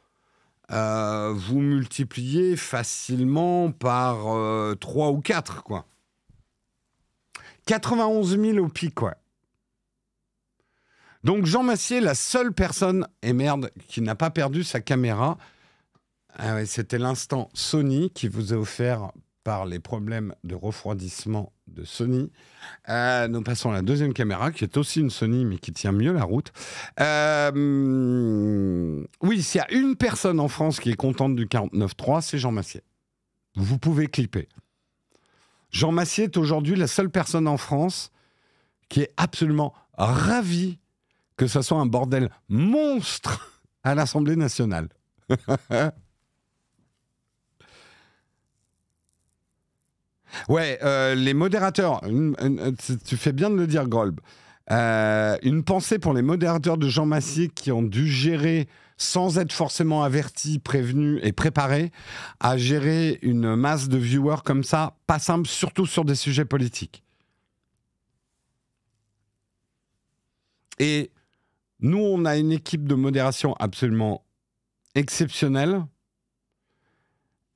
vous multipliez facilement par 3 ou 4, quoi. 91 000 au pic, quoi. Donc Jean Massier, la seule personne, et merde, qui n'a pas perdu sa caméra. C'était l'instant Sony qui vous est offert par les problèmes de refroidissement de Sony. Nous passons à la deuxième caméra, qui est aussi une Sony, mais qui tient mieux la route. Oui, s'il y a une personne en France qui est contente du 49.3, c'est Jean Massier. Vous pouvez clipper. Jean Massier est aujourd'hui la seule personne en France qui est absolument ravie que ça soit un bordel monstre à l'Assemblée nationale. Ouais, les modérateurs, tu fais bien de le dire, Grolb. Une pensée pour les modérateurs de Jean Massier qui ont dû gérer, sans être forcément avertis, prévenus et préparés, à gérer une masse de viewers comme ça, pas simple, surtout sur des sujets politiques. Et nous, on a une équipe de modération absolument exceptionnelle.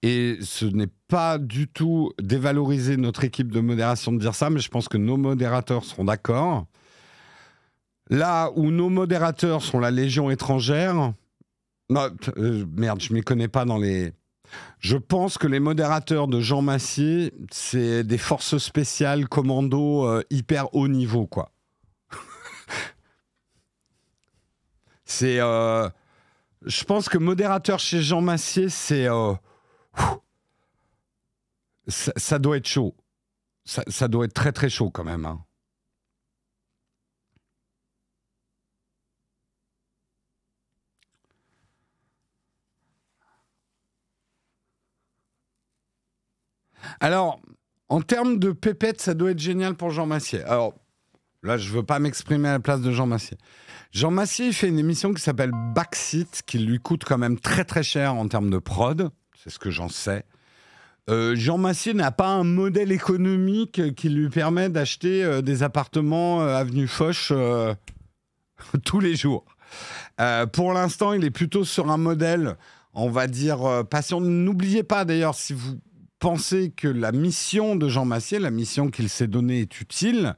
Et ce n'est pas du tout dévaloriser notre équipe de modération de dire ça, mais je pense que nos modérateurs seront d'accord. Là où nos modérateurs sont la Légion étrangère... Non, merde, je ne m'y connais pas dans les... Je pense que les modérateurs de Jean Massier, c'est des forces spéciales, commandos, hyper haut niveau, quoi. C'est... je pense que modérateur chez Jean Massier, c'est... ça doit être chaud. Ça doit être très très chaud, quand même, hein. Alors, en termes de pépette, ça doit être génial pour Jean Massier. Alors, là, je ne veux pas m'exprimer à la place de Jean Massier. Jean Massier, il fait une émission qui s'appelle Backseat, qui lui coûte quand même très très cher en termes de prod. C'est ce que j'en sais. Jean Massier n'a pas un modèle économique qui lui permet d'acheter des appartements avenue Foch tous les jours. Pour l'instant, il est plutôt sur un modèle, on va dire, patient. N'oubliez pas d'ailleurs, si vous pensez que la mission de Jean Massier, la mission qu'il s'est donnée est utile,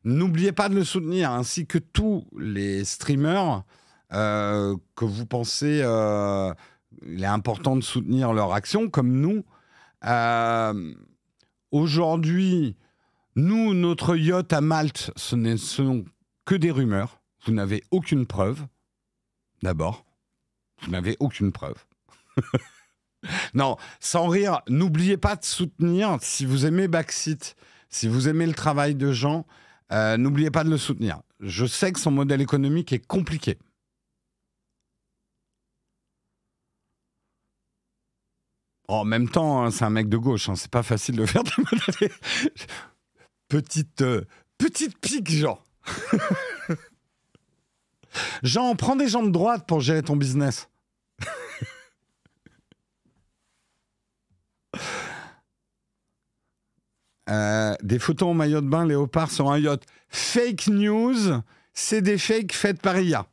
n'oubliez pas de le soutenir, ainsi que tous les streamers que vous pensez il est important de soutenir leur action, comme nous. Aujourd'hui, nous, notre yacht à Malte, ce sont que des rumeurs. Vous n'avez aucune preuve. D'abord, vous n'avez aucune preuve. Non, sans rire, n'oubliez pas de soutenir, si vous aimez Backseat, si vous aimez le travail de Jean, n'oubliez pas de le soutenir. Je sais que son modèle économique est compliqué. En même temps, hein, c'est un mec de gauche, hein, c'est pas facile de faire des modèles. Petite pique, Jean. Jean, prends des gens de droite pour gérer ton business. Des photos en maillot de bain, léopard sur un yacht. Fake news, c'est des fakes faites par IA.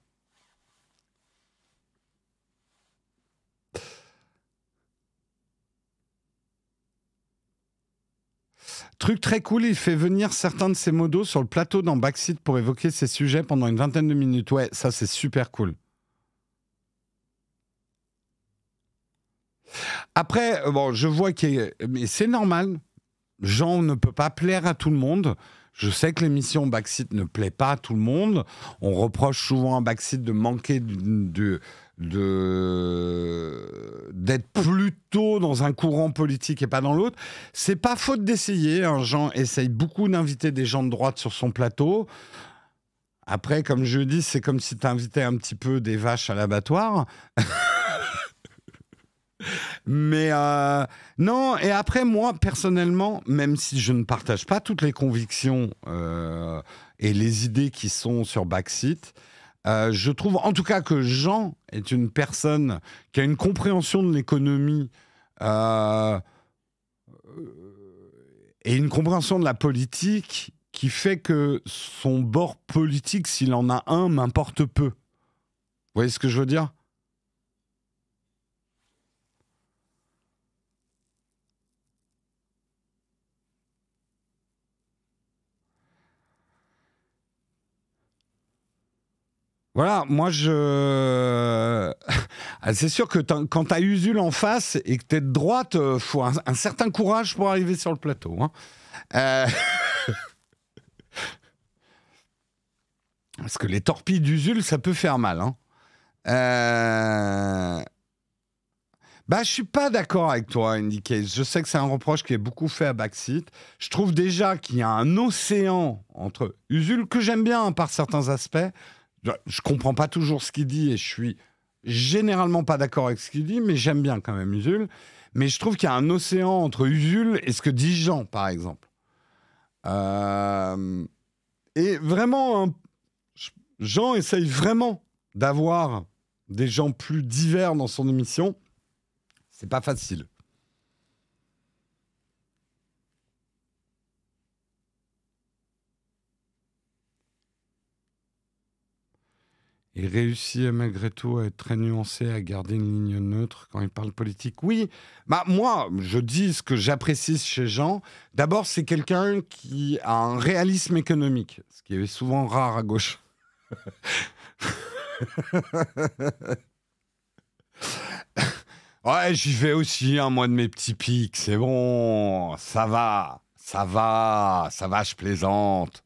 Truc très cool, il fait venir certains de ses modos sur le plateau dans Backseat pour évoquer ces sujets pendant une vingtaine de minutes. Ouais, ça c'est super cool. Après, bon, je vois mais c'est normal. Jean ne peut pas plaire à tout le monde. Je sais que l'émission Backseat ne plaît pas à tout le monde. On reproche souvent à Backseat de manquer d'être plutôt dans un courant politique et pas dans l'autre. C'est pas faute d'essayer, hein. Jean essaye beaucoup d'inviter des gens de droite sur son plateau. Après, comme je dis, c'est comme si tu invitais un petit peu des vaches à l'abattoir. Mais non, et après, moi, personnellement, même si je ne partage pas toutes les convictions et les idées qui sont sur Backseat, je trouve en tout cas que Jean est une personne qui a une compréhension de l'économie et une compréhension de la politique qui fait que son bord politique, s'il en a un, m'importe peu. Vous voyez ce que je veux dire ? Voilà, moi c'est sûr que quand t'as Usul en face et que t'es de droite, faut un certain courage pour arriver sur le plateau. Hein. Parce que les torpilles d'Usul, ça peut faire mal. Hein. Bah, je suis pas d'accord avec toi, Indicate. Je sais que c'est un reproche qui est beaucoup fait à Backseat. Je trouve déjà qu'il y a un océan entre Usul, que j'aime bien hein, par certains aspects. Je comprends pas toujours ce qu'il dit et je suis généralement pas d'accord avec ce qu'il dit, mais j'aime bien quand même Usul. Mais je trouve qu'il y a un océan entre Usul et ce que dit Jean, par exemple. Et vraiment, Jean essaye vraiment d'avoir des gens plus divers dans son émission. C'est pas facile. Il réussit malgré tout à être très nuancé, à garder une ligne neutre quand il parle politique. Oui, bah moi, je dis ce que j'apprécie chez Jean. D'abord, c'est quelqu'un qui a un réalisme économique, ce qui est souvent rare à gauche. Ouais, j'y vais aussi, hein, moi, de mes petits pics. C'est bon, ça va, je plaisante.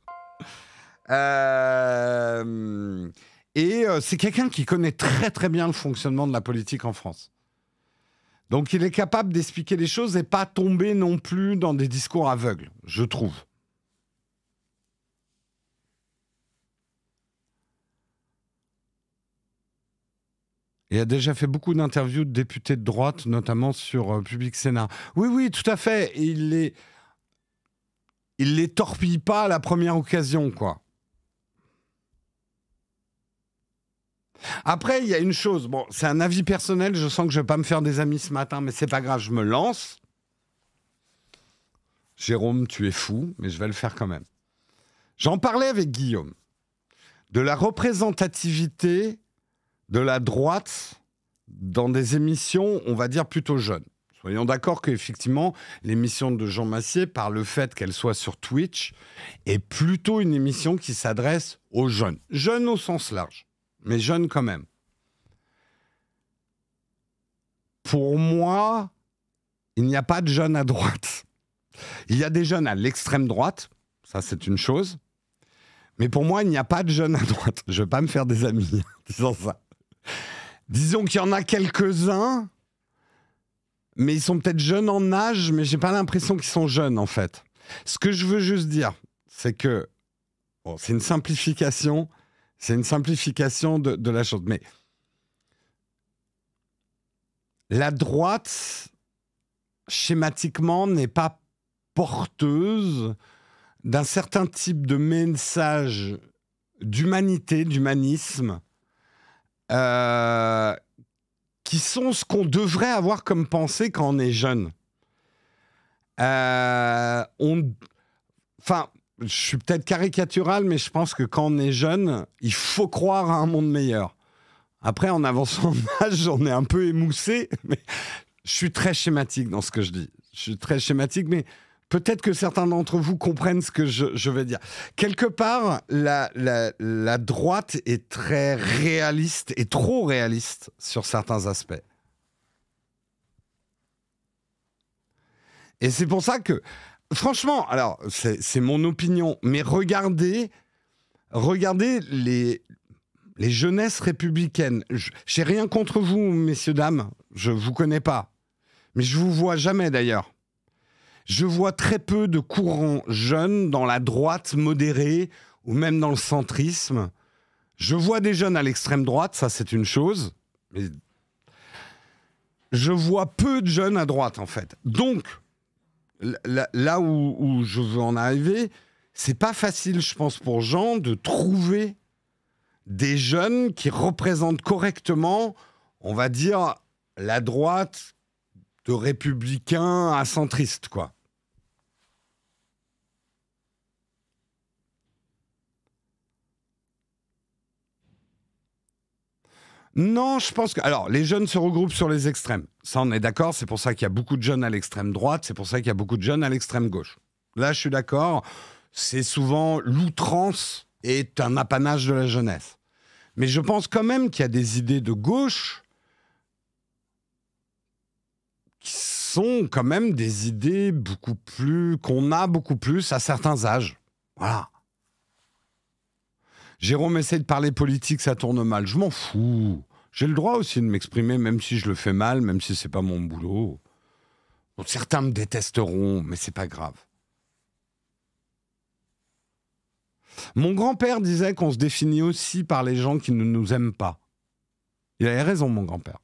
C'est quelqu'un qui connaît très très bien le fonctionnement de la politique en France. Donc il est capable d'expliquer les choses et pas tomber non plus dans des discours aveugles, je trouve. Et a déjà fait beaucoup d'interviews de députés de droite, notamment sur Public Sénat. Oui, oui, tout à fait. Et il les torpille pas à la première occasion, quoi. Après, il y a une chose. Bon, c'est un avis personnel. Je sens que je vais pas me faire des amis ce matin, mais c'est pas grave. Je me lance. Jérôme, tu es fou, mais je vais le faire quand même. J'en parlais avec Guillaume de la représentativité de la droite dans des émissions, on va dire, plutôt jeunes. Soyons d'accord qu'effectivement, l'émission de Jean Massier, par le fait qu'elle soit sur Twitch, est plutôt une émission qui s'adresse aux jeunes. Jeunes au sens large, mais jeunes quand même. Pour moi, il n'y a pas de jeunes à droite. Il y a des jeunes à l'extrême droite, ça c'est une chose. Mais pour moi, il n'y a pas de jeunes à droite. Je ne vais pas me faire des amis en disant ça. Disons qu'il y en a quelques-uns, mais ils sont peut-être jeunes en âge, mais j'ai pas l'impression qu'ils sont jeunes, en fait. Ce que je veux juste dire, c'est que... Bon, c'est une simplification de la chose. Mais la droite, schématiquement, n'est pas porteuse d'un certain type de message d'humanité, d'humanisme, qui sont ce qu'on devrait avoir comme pensée quand on est jeune. Enfin, je suis peut-être caricatural, mais je pense que quand on est jeune, il faut croire à un monde meilleur. Après, en avançant en âge, on est un peu émoussé, mais je suis très schématique dans ce que je dis. Je suis très schématique, mais peut-être que certains d'entre vous comprennent ce que je vais dire. Quelque part, la droite est très réaliste et trop réaliste sur certains aspects. Et c'est pour ça que, franchement, alors, c'est mon opinion, mais regardez les jeunesses républicaines. J'ai rien contre vous, messieurs, dames. Je vous connais pas. Mais je vous vois jamais, d'ailleurs. Je vois très peu de courants jeunes dans la droite modérée ou même dans le centrisme. Je vois des jeunes à l'extrême droite, ça c'est une chose. Mais je vois peu de jeunes à droite, en fait. Donc, là où je veux en arriver, c'est pas facile, je pense, pour Jean de trouver des jeunes qui représentent correctement, on va dire, la droite de républicains à centristes, quoi. Non, je pense que... Alors, les jeunes se regroupent sur les extrêmes. Ça, on est d'accord. C'est pour ça qu'il y a beaucoup de jeunes à l'extrême droite. C'est pour ça qu'il y a beaucoup de jeunes à l'extrême gauche. Là, je suis d'accord. C'est souvent... L'outrance est un apanage de la jeunesse. Mais je pense quand même qu'il y a des idées de gauche qui sont quand même des idées beaucoup plus... qu'on a beaucoup plus à certains âges. Voilà. Jérôme essaie de parler politique, ça tourne mal. Je m'en fous. J'ai le droit aussi de m'exprimer, même si je le fais mal, même si c'est pas mon boulot. Bon, certains me détesteront, mais c'est pas grave. Mon grand-père disait qu'on se définit aussi par les gens qui ne nous aiment pas. Il avait raison, mon grand-père.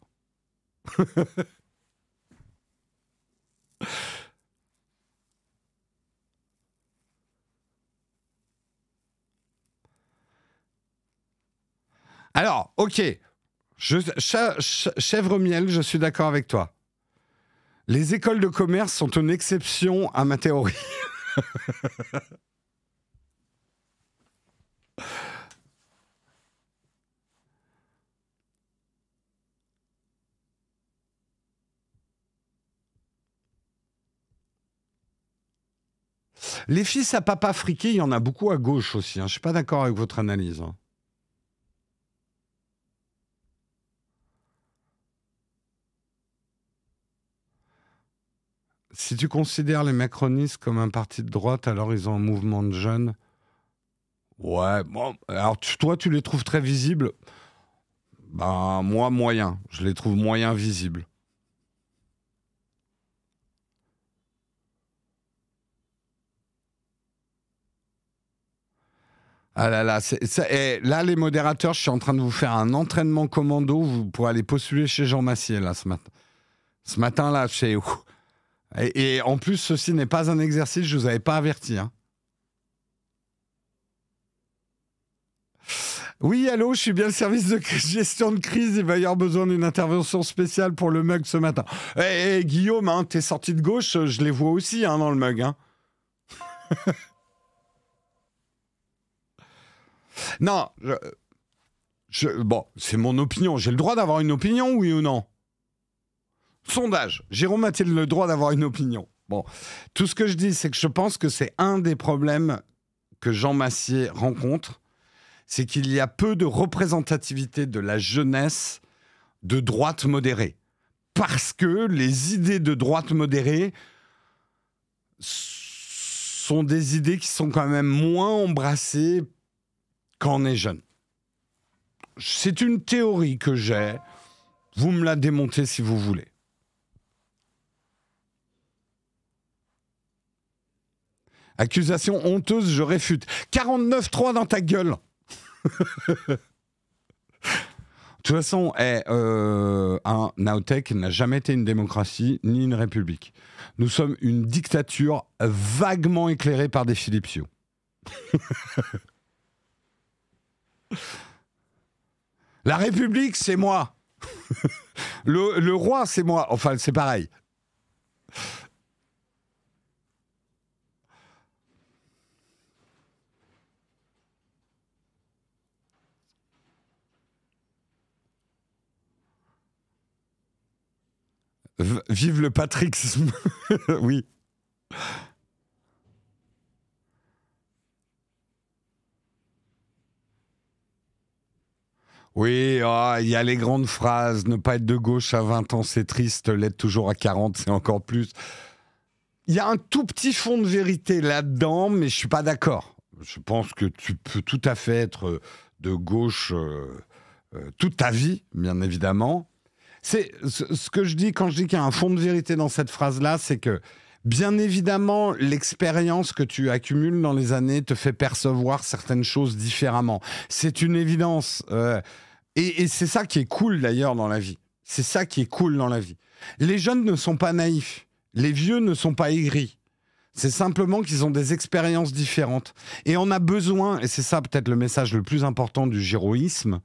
Alors, ok. Chèvre miel, je suis d'accord avec toi. Les écoles de commerce sont une exception à ma théorie. Les fils à papa friqué, il y en a beaucoup à gauche aussi. Je ne suis pas d'accord avec votre analyse. Si tu considères les macronistes comme un parti de droite, alors ils ont un mouvement de jeunes. Ouais, bon, alors toi, tu les trouves très visibles. Ben, moi, moyen. Je les trouve moyen visibles. Ah là là, et là, les modérateurs, je suis en train de vous faire un entraînement commando pour aller postuler chez Jean Massier, là, ce matin. Ce matin-là, chez... Et en plus, ceci n'est pas un exercice, je ne vous avais pas averti. Hein. Oui, allô, je suis bien le service de gestion de crise. Il va y avoir besoin d'une intervention spéciale pour le mug ce matin. Guillaume, hein, t'es sorti de gauche, je les vois aussi hein, dans le mug. Hein. Non, bon, c'est mon opinion. J'ai le droit d'avoir une opinion, oui ou non? Sondage. Jérôme a-t-il le droit d'avoir une opinion? Bon, tout ce que je dis, c'est que je pense que c'est un des problèmes que Jean Massier rencontre, c'est qu'il y a peu de représentativité de la jeunesse de droite modérée. Parce que les idées de droite modérée sont des idées qui sont quand même moins embrassées quand on est jeune. C'est une théorie que j'ai. Vous me la démontez si vous voulez. Accusation honteuse, je réfute. 49-3 dans ta gueule. De toute façon, un Nowtech n'a jamais été une démocratie ni une république. Nous sommes une dictature vaguement éclairée par des Philippe-Sioux. La République, c'est moi. Le roi, c'est moi. Enfin, c'est pareil. Vive le patrixisme. Oui. Oui, il y a les grandes phrases. Ne pas être de gauche à 20 ans, c'est triste. L'être toujours à 40, c'est encore plus. Il y a un tout petit fond de vérité là-dedans, mais je ne suis pas d'accord. Je pense que tu peux tout à fait être de gauche toute ta vie, bien évidemment. C'est ce que je dis quand je dis qu'il y a un fond de vérité dans cette phrase-là, c'est que, bien évidemment, l'expérience que tu accumules dans les années te fait percevoir certaines choses différemment. C'est une évidence. Et c'est ça qui est cool, d'ailleurs, dans la vie. C'est ça qui est cool dans la vie. Les jeunes ne sont pas naïfs. Les vieux ne sont pas aigris. C'est simplement qu'ils ont des expériences différentes. Et on a besoin, et c'est ça peut-être le message le plus important du giroïsme,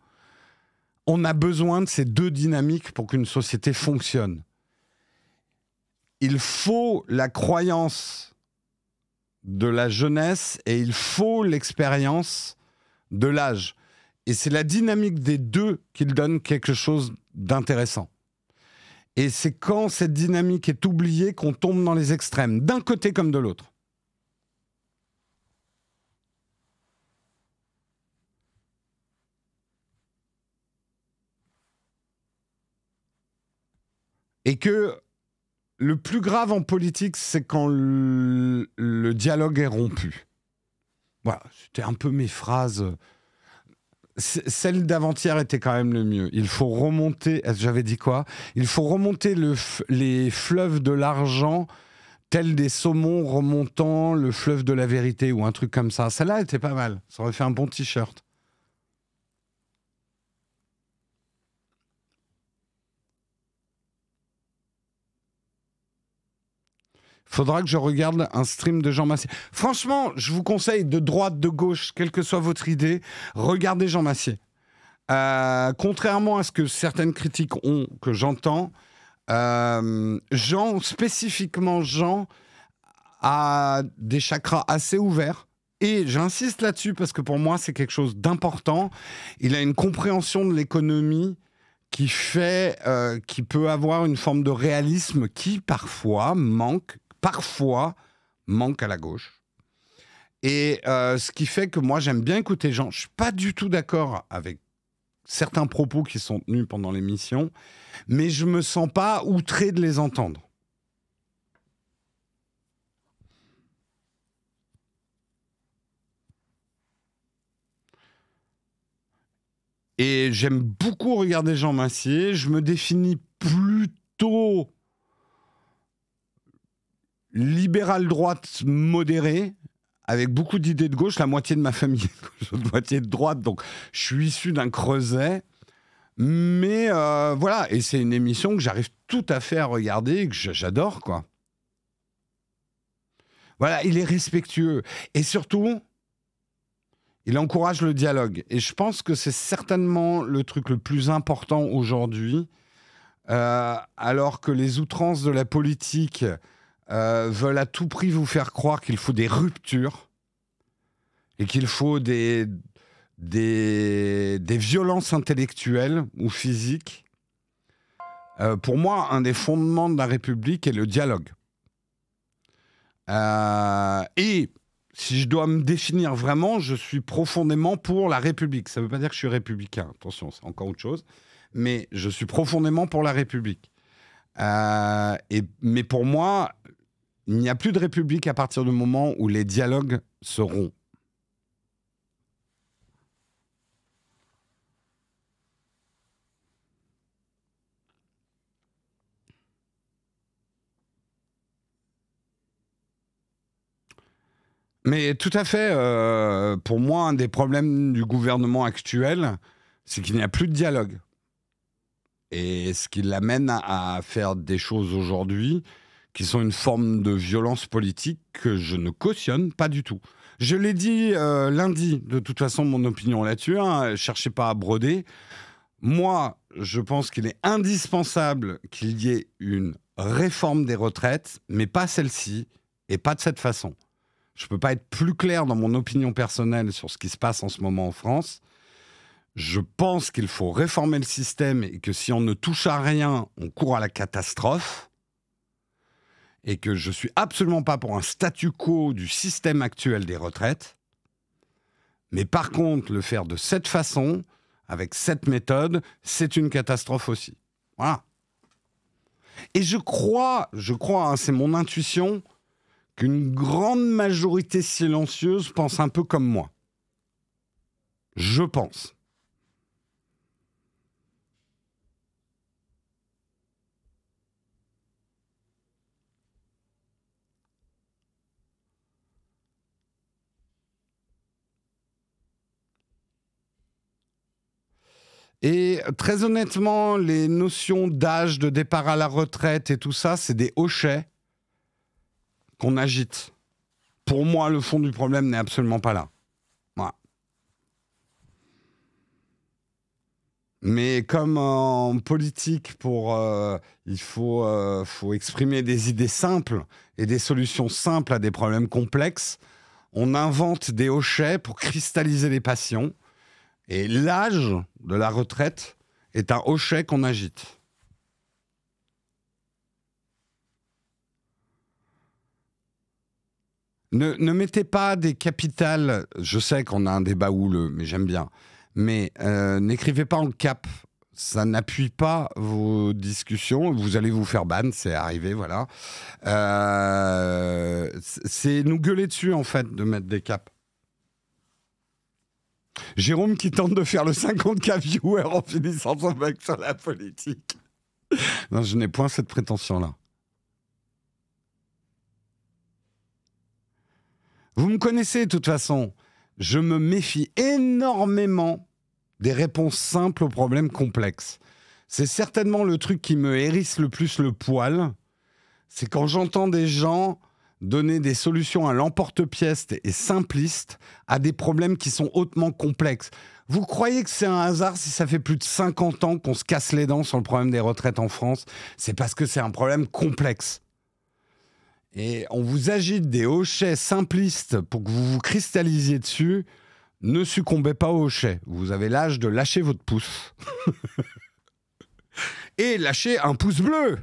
on a besoin de ces deux dynamiques pour qu'une société fonctionne. Il faut la croyance de la jeunesse et il faut l'expérience de l'âge. Et c'est la dynamique des deux qui donne quelque chose d'intéressant. Et c'est quand cette dynamique est oubliée qu'on tombe dans les extrêmes, d'un côté comme de l'autre. Et que le plus grave en politique, c'est quand le dialogue est rompu. Voilà, c'était un peu mes phrases. Celle d'avant-hier était quand même le mieux. Il faut remonter, j'avais dit quoi? Il faut remonter les fleuves de l'argent tels des saumons remontant le fleuve de la vérité ou un truc comme ça. Celle-là était pas mal. Ça aurait fait un bon t-shirt. Faudra que je regarde un stream de Jean Massier. Franchement, je vous conseille de droite, de gauche, quelle que soit votre idée, regardez Jean Massier. Contrairement à ce que certaines critiques ont, que j'entends, spécifiquement Jean, a des chakras assez ouverts. Et j'insiste là-dessus parce que pour moi, c'est quelque chose d'important. Il a une compréhension de l'économie qui fait, qui peut avoir une forme de réalisme qui parfois manque à la gauche. Et ce qui fait que moi, j'aime bien écouter Jean. Je ne suis pas du tout d'accord avec certains propos qui sont tenus pendant l'émission, mais je ne me sens pas outré de les entendre. Et j'aime beaucoup regarder Jean Massier. Je me définis plutôt libéral droite modéré, avec beaucoup d'idées de gauche, la moitié de ma famille est de gauche, la moitié de droite, donc je suis issu d'un creuset. Mais voilà, et c'est une émission que j'arrive tout à fait à regarder et que j'adore, quoi. Voilà, il est respectueux. Et surtout, il encourage le dialogue. Et je pense que c'est certainement le truc le plus important aujourd'hui, alors que les outrances de la politique veulent à tout prix vous faire croire qu'il faut des ruptures et qu'il faut des violences intellectuelles ou physiques. Pour moi, un des fondements de la République est le dialogue. Et si je dois me définir vraiment, je suis profondément pour la République. Ça ne veut pas dire que je suis républicain, attention, c'est encore autre chose. Mais je suis profondément pour la République. Mais pour moi, il n'y a plus de République à partir du moment où les dialogues se rompent. Mais tout à fait, pour moi, un des problèmes du gouvernement actuel, c'est qu'il n'y a plus de dialogue. Et ce qui l'amène à faire des choses aujourd'hui qui sont une forme de violence politique que je ne cautionne pas du tout. Je l'ai dit lundi, de toute façon, mon opinion là-dessus, hein, cherchez pas à broder. Moi, je pense qu'il est indispensable qu'il y ait une réforme des retraites, mais pas celle-ci, et pas de cette façon. Je ne peux pas être plus clair dans mon opinion personnelle sur ce qui se passe en ce moment en France. Je pense qu'il faut réformer le système et que si on ne touche à rien, on court à la catastrophe. Et que je ne suis absolument pas pour un statu quo du système actuel des retraites. Mais par contre, le faire de cette façon, avec cette méthode, c'est une catastrophe aussi. Voilà. Et je crois, hein, c'est mon intuition, qu'une grande majorité silencieuse pense un peu comme moi. Je pense. Et très honnêtement, les notions d'âge, de départ à la retraite et tout ça, c'est des hochets qu'on agite. Pour moi, le fond du problème n'est absolument pas là. Voilà. Mais comme en politique, il faut exprimer des idées simples et des solutions simples à des problèmes complexes, on invente des hochets pour cristalliser les passions. Et l'âge de la retraite est un hochet qu'on agite. Ne mettez pas des capitales, je sais qu'on a un débat houleux, mais j'aime bien, mais n'écrivez pas en cap, ça n'appuie pas vos discussions, vous allez vous faire ban, c'est arrivé, voilà. C'est nous gueuler dessus, en fait, de mettre des caps. Jérôme qui tente de faire le 50K viewer en finissant son bac sur la politique. Non, je n'ai point cette prétention-là. Vous me connaissez de toute façon. Je me méfie énormément des réponses simples aux problèmes complexes. C'est certainement le truc qui me hérisse le plus le poil. C'est quand j'entends des gens donner des solutions à l'emporte-pièce et simplistes à des problèmes qui sont hautement complexes. Vous croyez que c'est un hasard si ça fait plus de 50 ans qu'on se casse les dents sur le problème des retraites en France? C'est parce que c'est un problème complexe. Et on vous agite des hochets simplistes pour que vous vous cristallisiez dessus. Ne succombez pas aux hochets. Vous avez l'âge de lâcher votre pouce. Et lâcher un pouce bleu.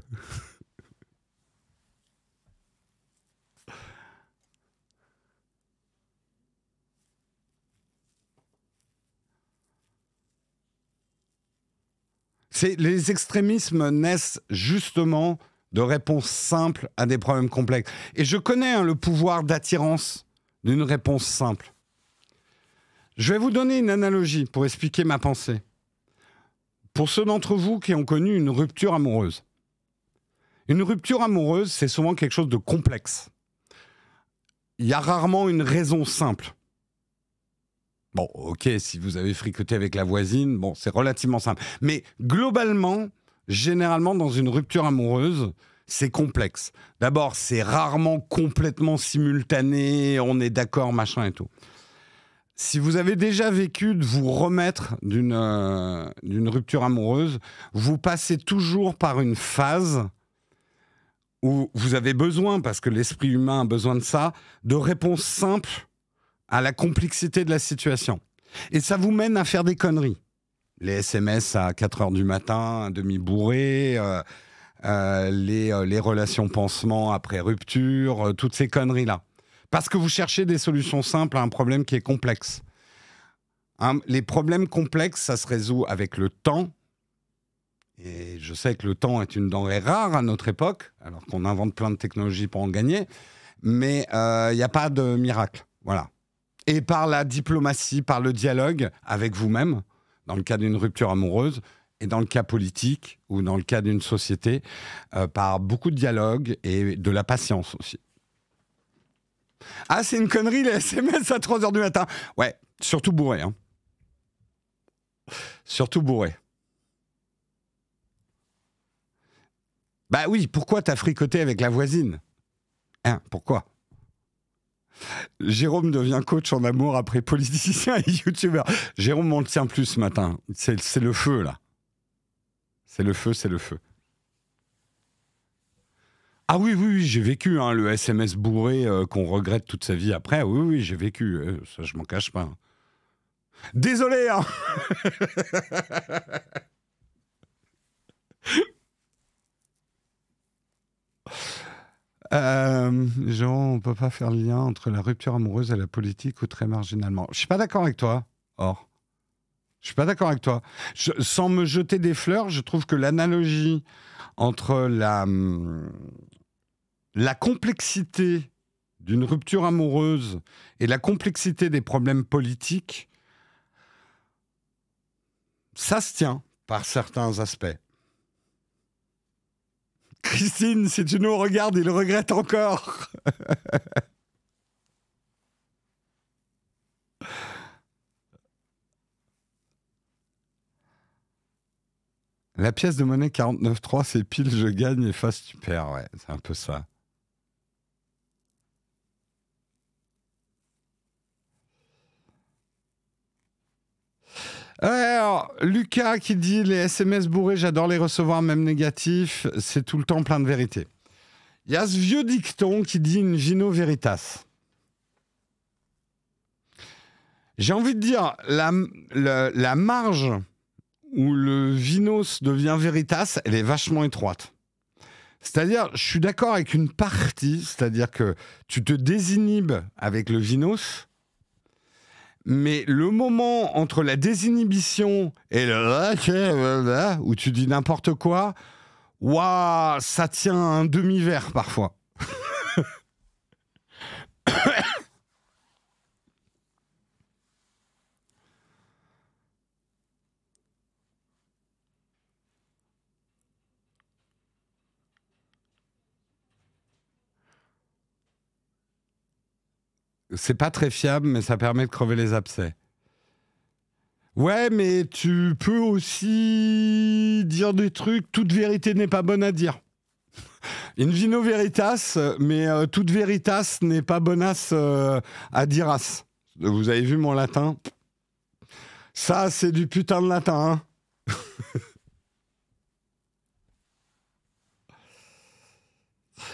Les extrémismes naissent justement de réponses simples à des problèmes complexes. Et je connais le pouvoir d'attirance d'une réponse simple. Je vais vous donner une analogie pour expliquer ma pensée. Pour ceux d'entre vous qui ont connu une rupture amoureuse. . Une rupture amoureuse, c'est souvent quelque chose de complexe. il y a rarement une raison simple. Bon, ok, si vous avez fricoté avec la voisine, bon, c'est relativement simple. Mais globalement, généralement, dans une rupture amoureuse, c'est complexe. D'abord, c'est rarement complètement simultané, on est d'accord, machin et tout. Si vous avez déjà vécu de vous remettre d'une rupture amoureuse, vous passez toujours par une phase où vous avez besoin, parce que l'esprit humain a besoin de ça, de réponses simples à la complexité de la situation. Et ça vous mène à faire des conneries. Les SMS à 4 heures du matin, demi-bourré, les relations pansements après rupture, toutes ces conneries-là. Parce que vous cherchez des solutions simples à un problème qui est complexe. Les problèmes complexes, ça se résout avec le temps. Et je sais que le temps est une denrée rare à notre époque, alors qu'on invente plein de technologies pour en gagner. Mais il n'y a pas de miracle. Voilà. Et par la diplomatie, par le dialogue avec vous-même, dans le cas d'une rupture amoureuse, et dans le cas politique, ou dans le cas d'une société, par beaucoup de dialogue et de la patience aussi. Ah, c'est une connerie, les SMS à 3 heures du matin. Ouais, surtout bourré. Hein. Surtout bourré. Bah oui, pourquoi t'as fricoté avec la voisine? Hein, pourquoi? Jérôme devient coach en amour après politicien et youtubeur. Jérôme, on le tient plus ce matin. C'est le feu, là. C'est le feu, c'est le feu. Ah oui, oui, oui, j'ai vécu hein, le SMS bourré qu'on regrette toute sa vie après. Oui, oui, j'ai vécu. Ça, je m'en cache pas. Désolé, hein. Genre, on peut pas faire le lien entre la rupture amoureuse et la politique ou très marginalement. Je suis pas d'accord avec toi, Or. Je suis pas d'accord avec toi. Sans me jeter des fleurs, je trouve que l'analogie entre la complexité d'une rupture amoureuse et la complexité des problèmes politiques, ça se tient par certains aspects. Christine, si tu nous regardes, il regrette encore. La pièce de monnaie 49.3, c'est pile je gagne et face tu perds. Ouais, c'est un peu ça. Alors, Lucas qui dit les SMS bourrés, j'adore les recevoir, même négatifs, c'est tout le temps plein de vérité. Il y a ce vieux dicton qui dit in vino veritas. J'ai envie de dire, la marge où le vinos devient veritas, elle est vachement étroite. C'est-à-dire, je suis d'accord avec une partie, c'est-à-dire que tu te désinhibes avec le vinos, mais le moment entre la désinhibition et le où tu dis n'importe quoi, waouh, ça tient un demi-verre parfois. C'est pas très fiable, mais ça permet de crever les abcès. Ouais, mais tu peux aussi dire des trucs. Toute vérité n'est pas bonne à dire. In vino veritas, mais toute veritas n'est pas bonasse à diras. Vous avez vu mon latin? Ça, c'est du putain de latin. Hein.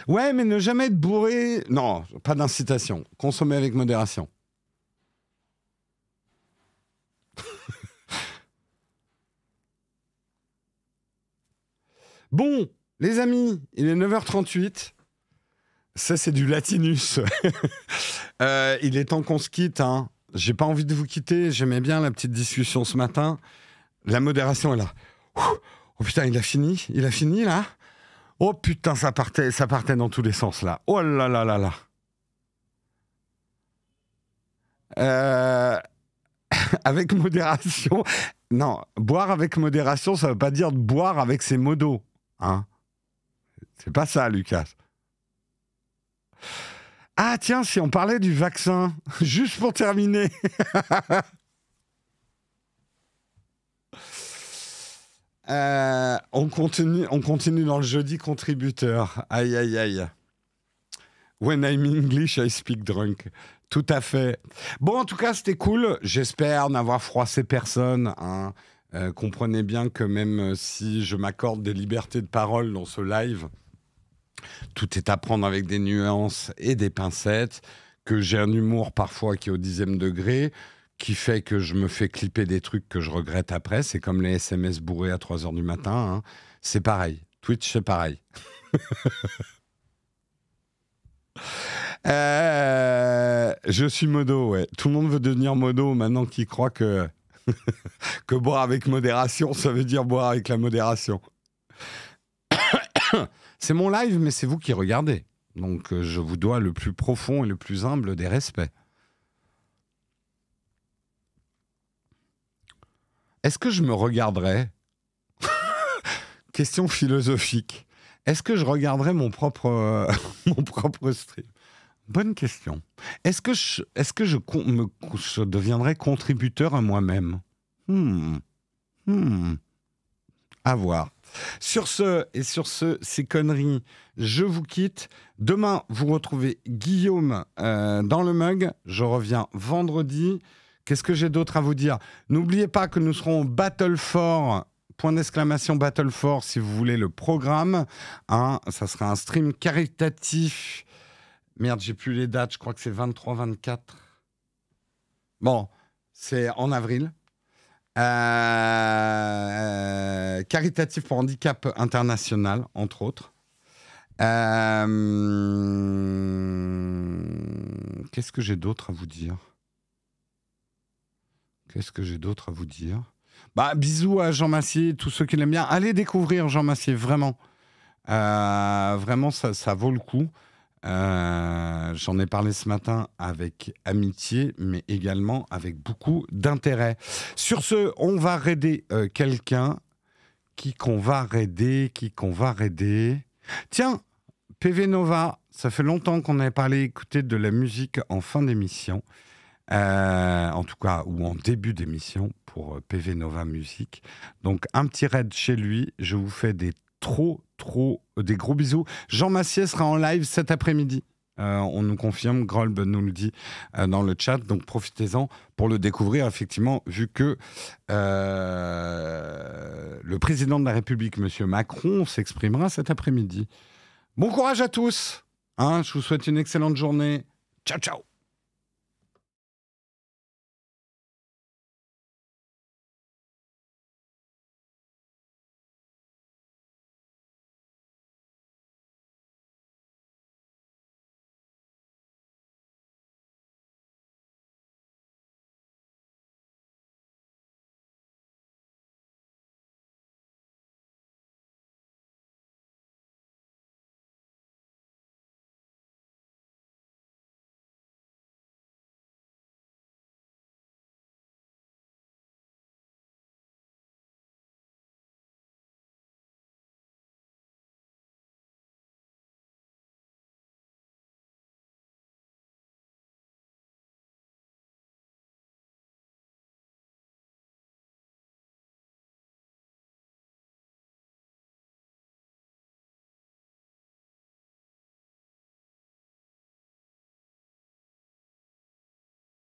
Ouais, mais ne jamais être bourré... Non, pas d'incitation. Consommer avec modération. Bon, les amis, il est 9h38. Ça, c'est du latinus. Il est temps qu'on se quitte. Hein. J'ai pas envie de vous quitter. J'aimais bien la petite discussion ce matin. La modération est là. Oh putain, il a fini? Il a fini, là? Oh putain, ça partait dans tous les sens, là. Oh là là là là. Avec modération. Non, boire avec modération, ça veut pas dire de boire avec ses modos. Hein. C'est pas ça, Lucas. Ah tiens, si on parlait du vaccin, juste pour terminer. On continue dans le jeudi contributeur. Aïe, aïe, aïe. When I'm English, I speak drunk. Tout à fait. Bon, en tout cas, c'était cool. J'espère n'avoir froissé personne. Hein. Comprenez bien que même si je m'accorde des libertés de parole dans ce live, tout est à prendre avec des nuances et des pincettes, que j'ai un humour parfois qui est au 10e degré, qui fait que je me fais clipper des trucs que je regrette après. C'est comme les SMS bourrés à 3h du matin. Hein. C'est pareil. Twitch, c'est pareil. Je suis modo, ouais. Tout le monde veut devenir modo maintenant qu'il croit que, que boire avec modération, ça veut dire boire avec la modération. C'est mon live, mais c'est vous qui regardez. Donc, je vous dois le plus profond et le plus humble des respects. Est-ce que je me regarderais Question philosophique. Est-ce que je regarderais mon propre stream? Bonne question. Est-ce que je deviendrais contributeur à moi-même? À voir. Sur ces conneries, je vous quitte. Demain, vous retrouvez Guillaume dans le mug. Je reviens vendredi. Qu'est-ce que j'ai d'autre à vous dire? N'oubliez pas que nous serons au Battle for... Battle for, si vous voulez le programme. Hein, ça sera un stream caritatif. Merde, j'ai plus les dates. Je crois que c'est 23, 24. Bon, c'est en avril. Caritatif pour handicap international, entre autres. Qu'est-ce que j'ai d'autre à vous dire? Bah, bisous à Jean Massier, tous ceux qui l'aiment bien. Allez découvrir Jean Massier, vraiment. Vraiment, ça vaut le coup. J'en ai parlé ce matin avec amitié, mais également avec beaucoup d'intérêt. Sur ce, on va raider quelqu'un. Qui qu'on va raider? Tiens, PV Nova, ça fait longtemps qu'on n'avait pas écouté de la musique en fin d'émission. En tout cas, ou en début d'émission pour PV Nova Musique. Donc, un petit raid chez lui. Je vous fais des gros bisous. Jean Massier sera en live cet après-midi. On nous confirme, Grolb nous le dit dans le chat. Donc, profitez-en pour le découvrir, effectivement, vu que le président de la République, M. Macron, s'exprimera cet après-midi. Bon courage à tous. Hein, je vous souhaite une excellente journée. Ciao, ciao.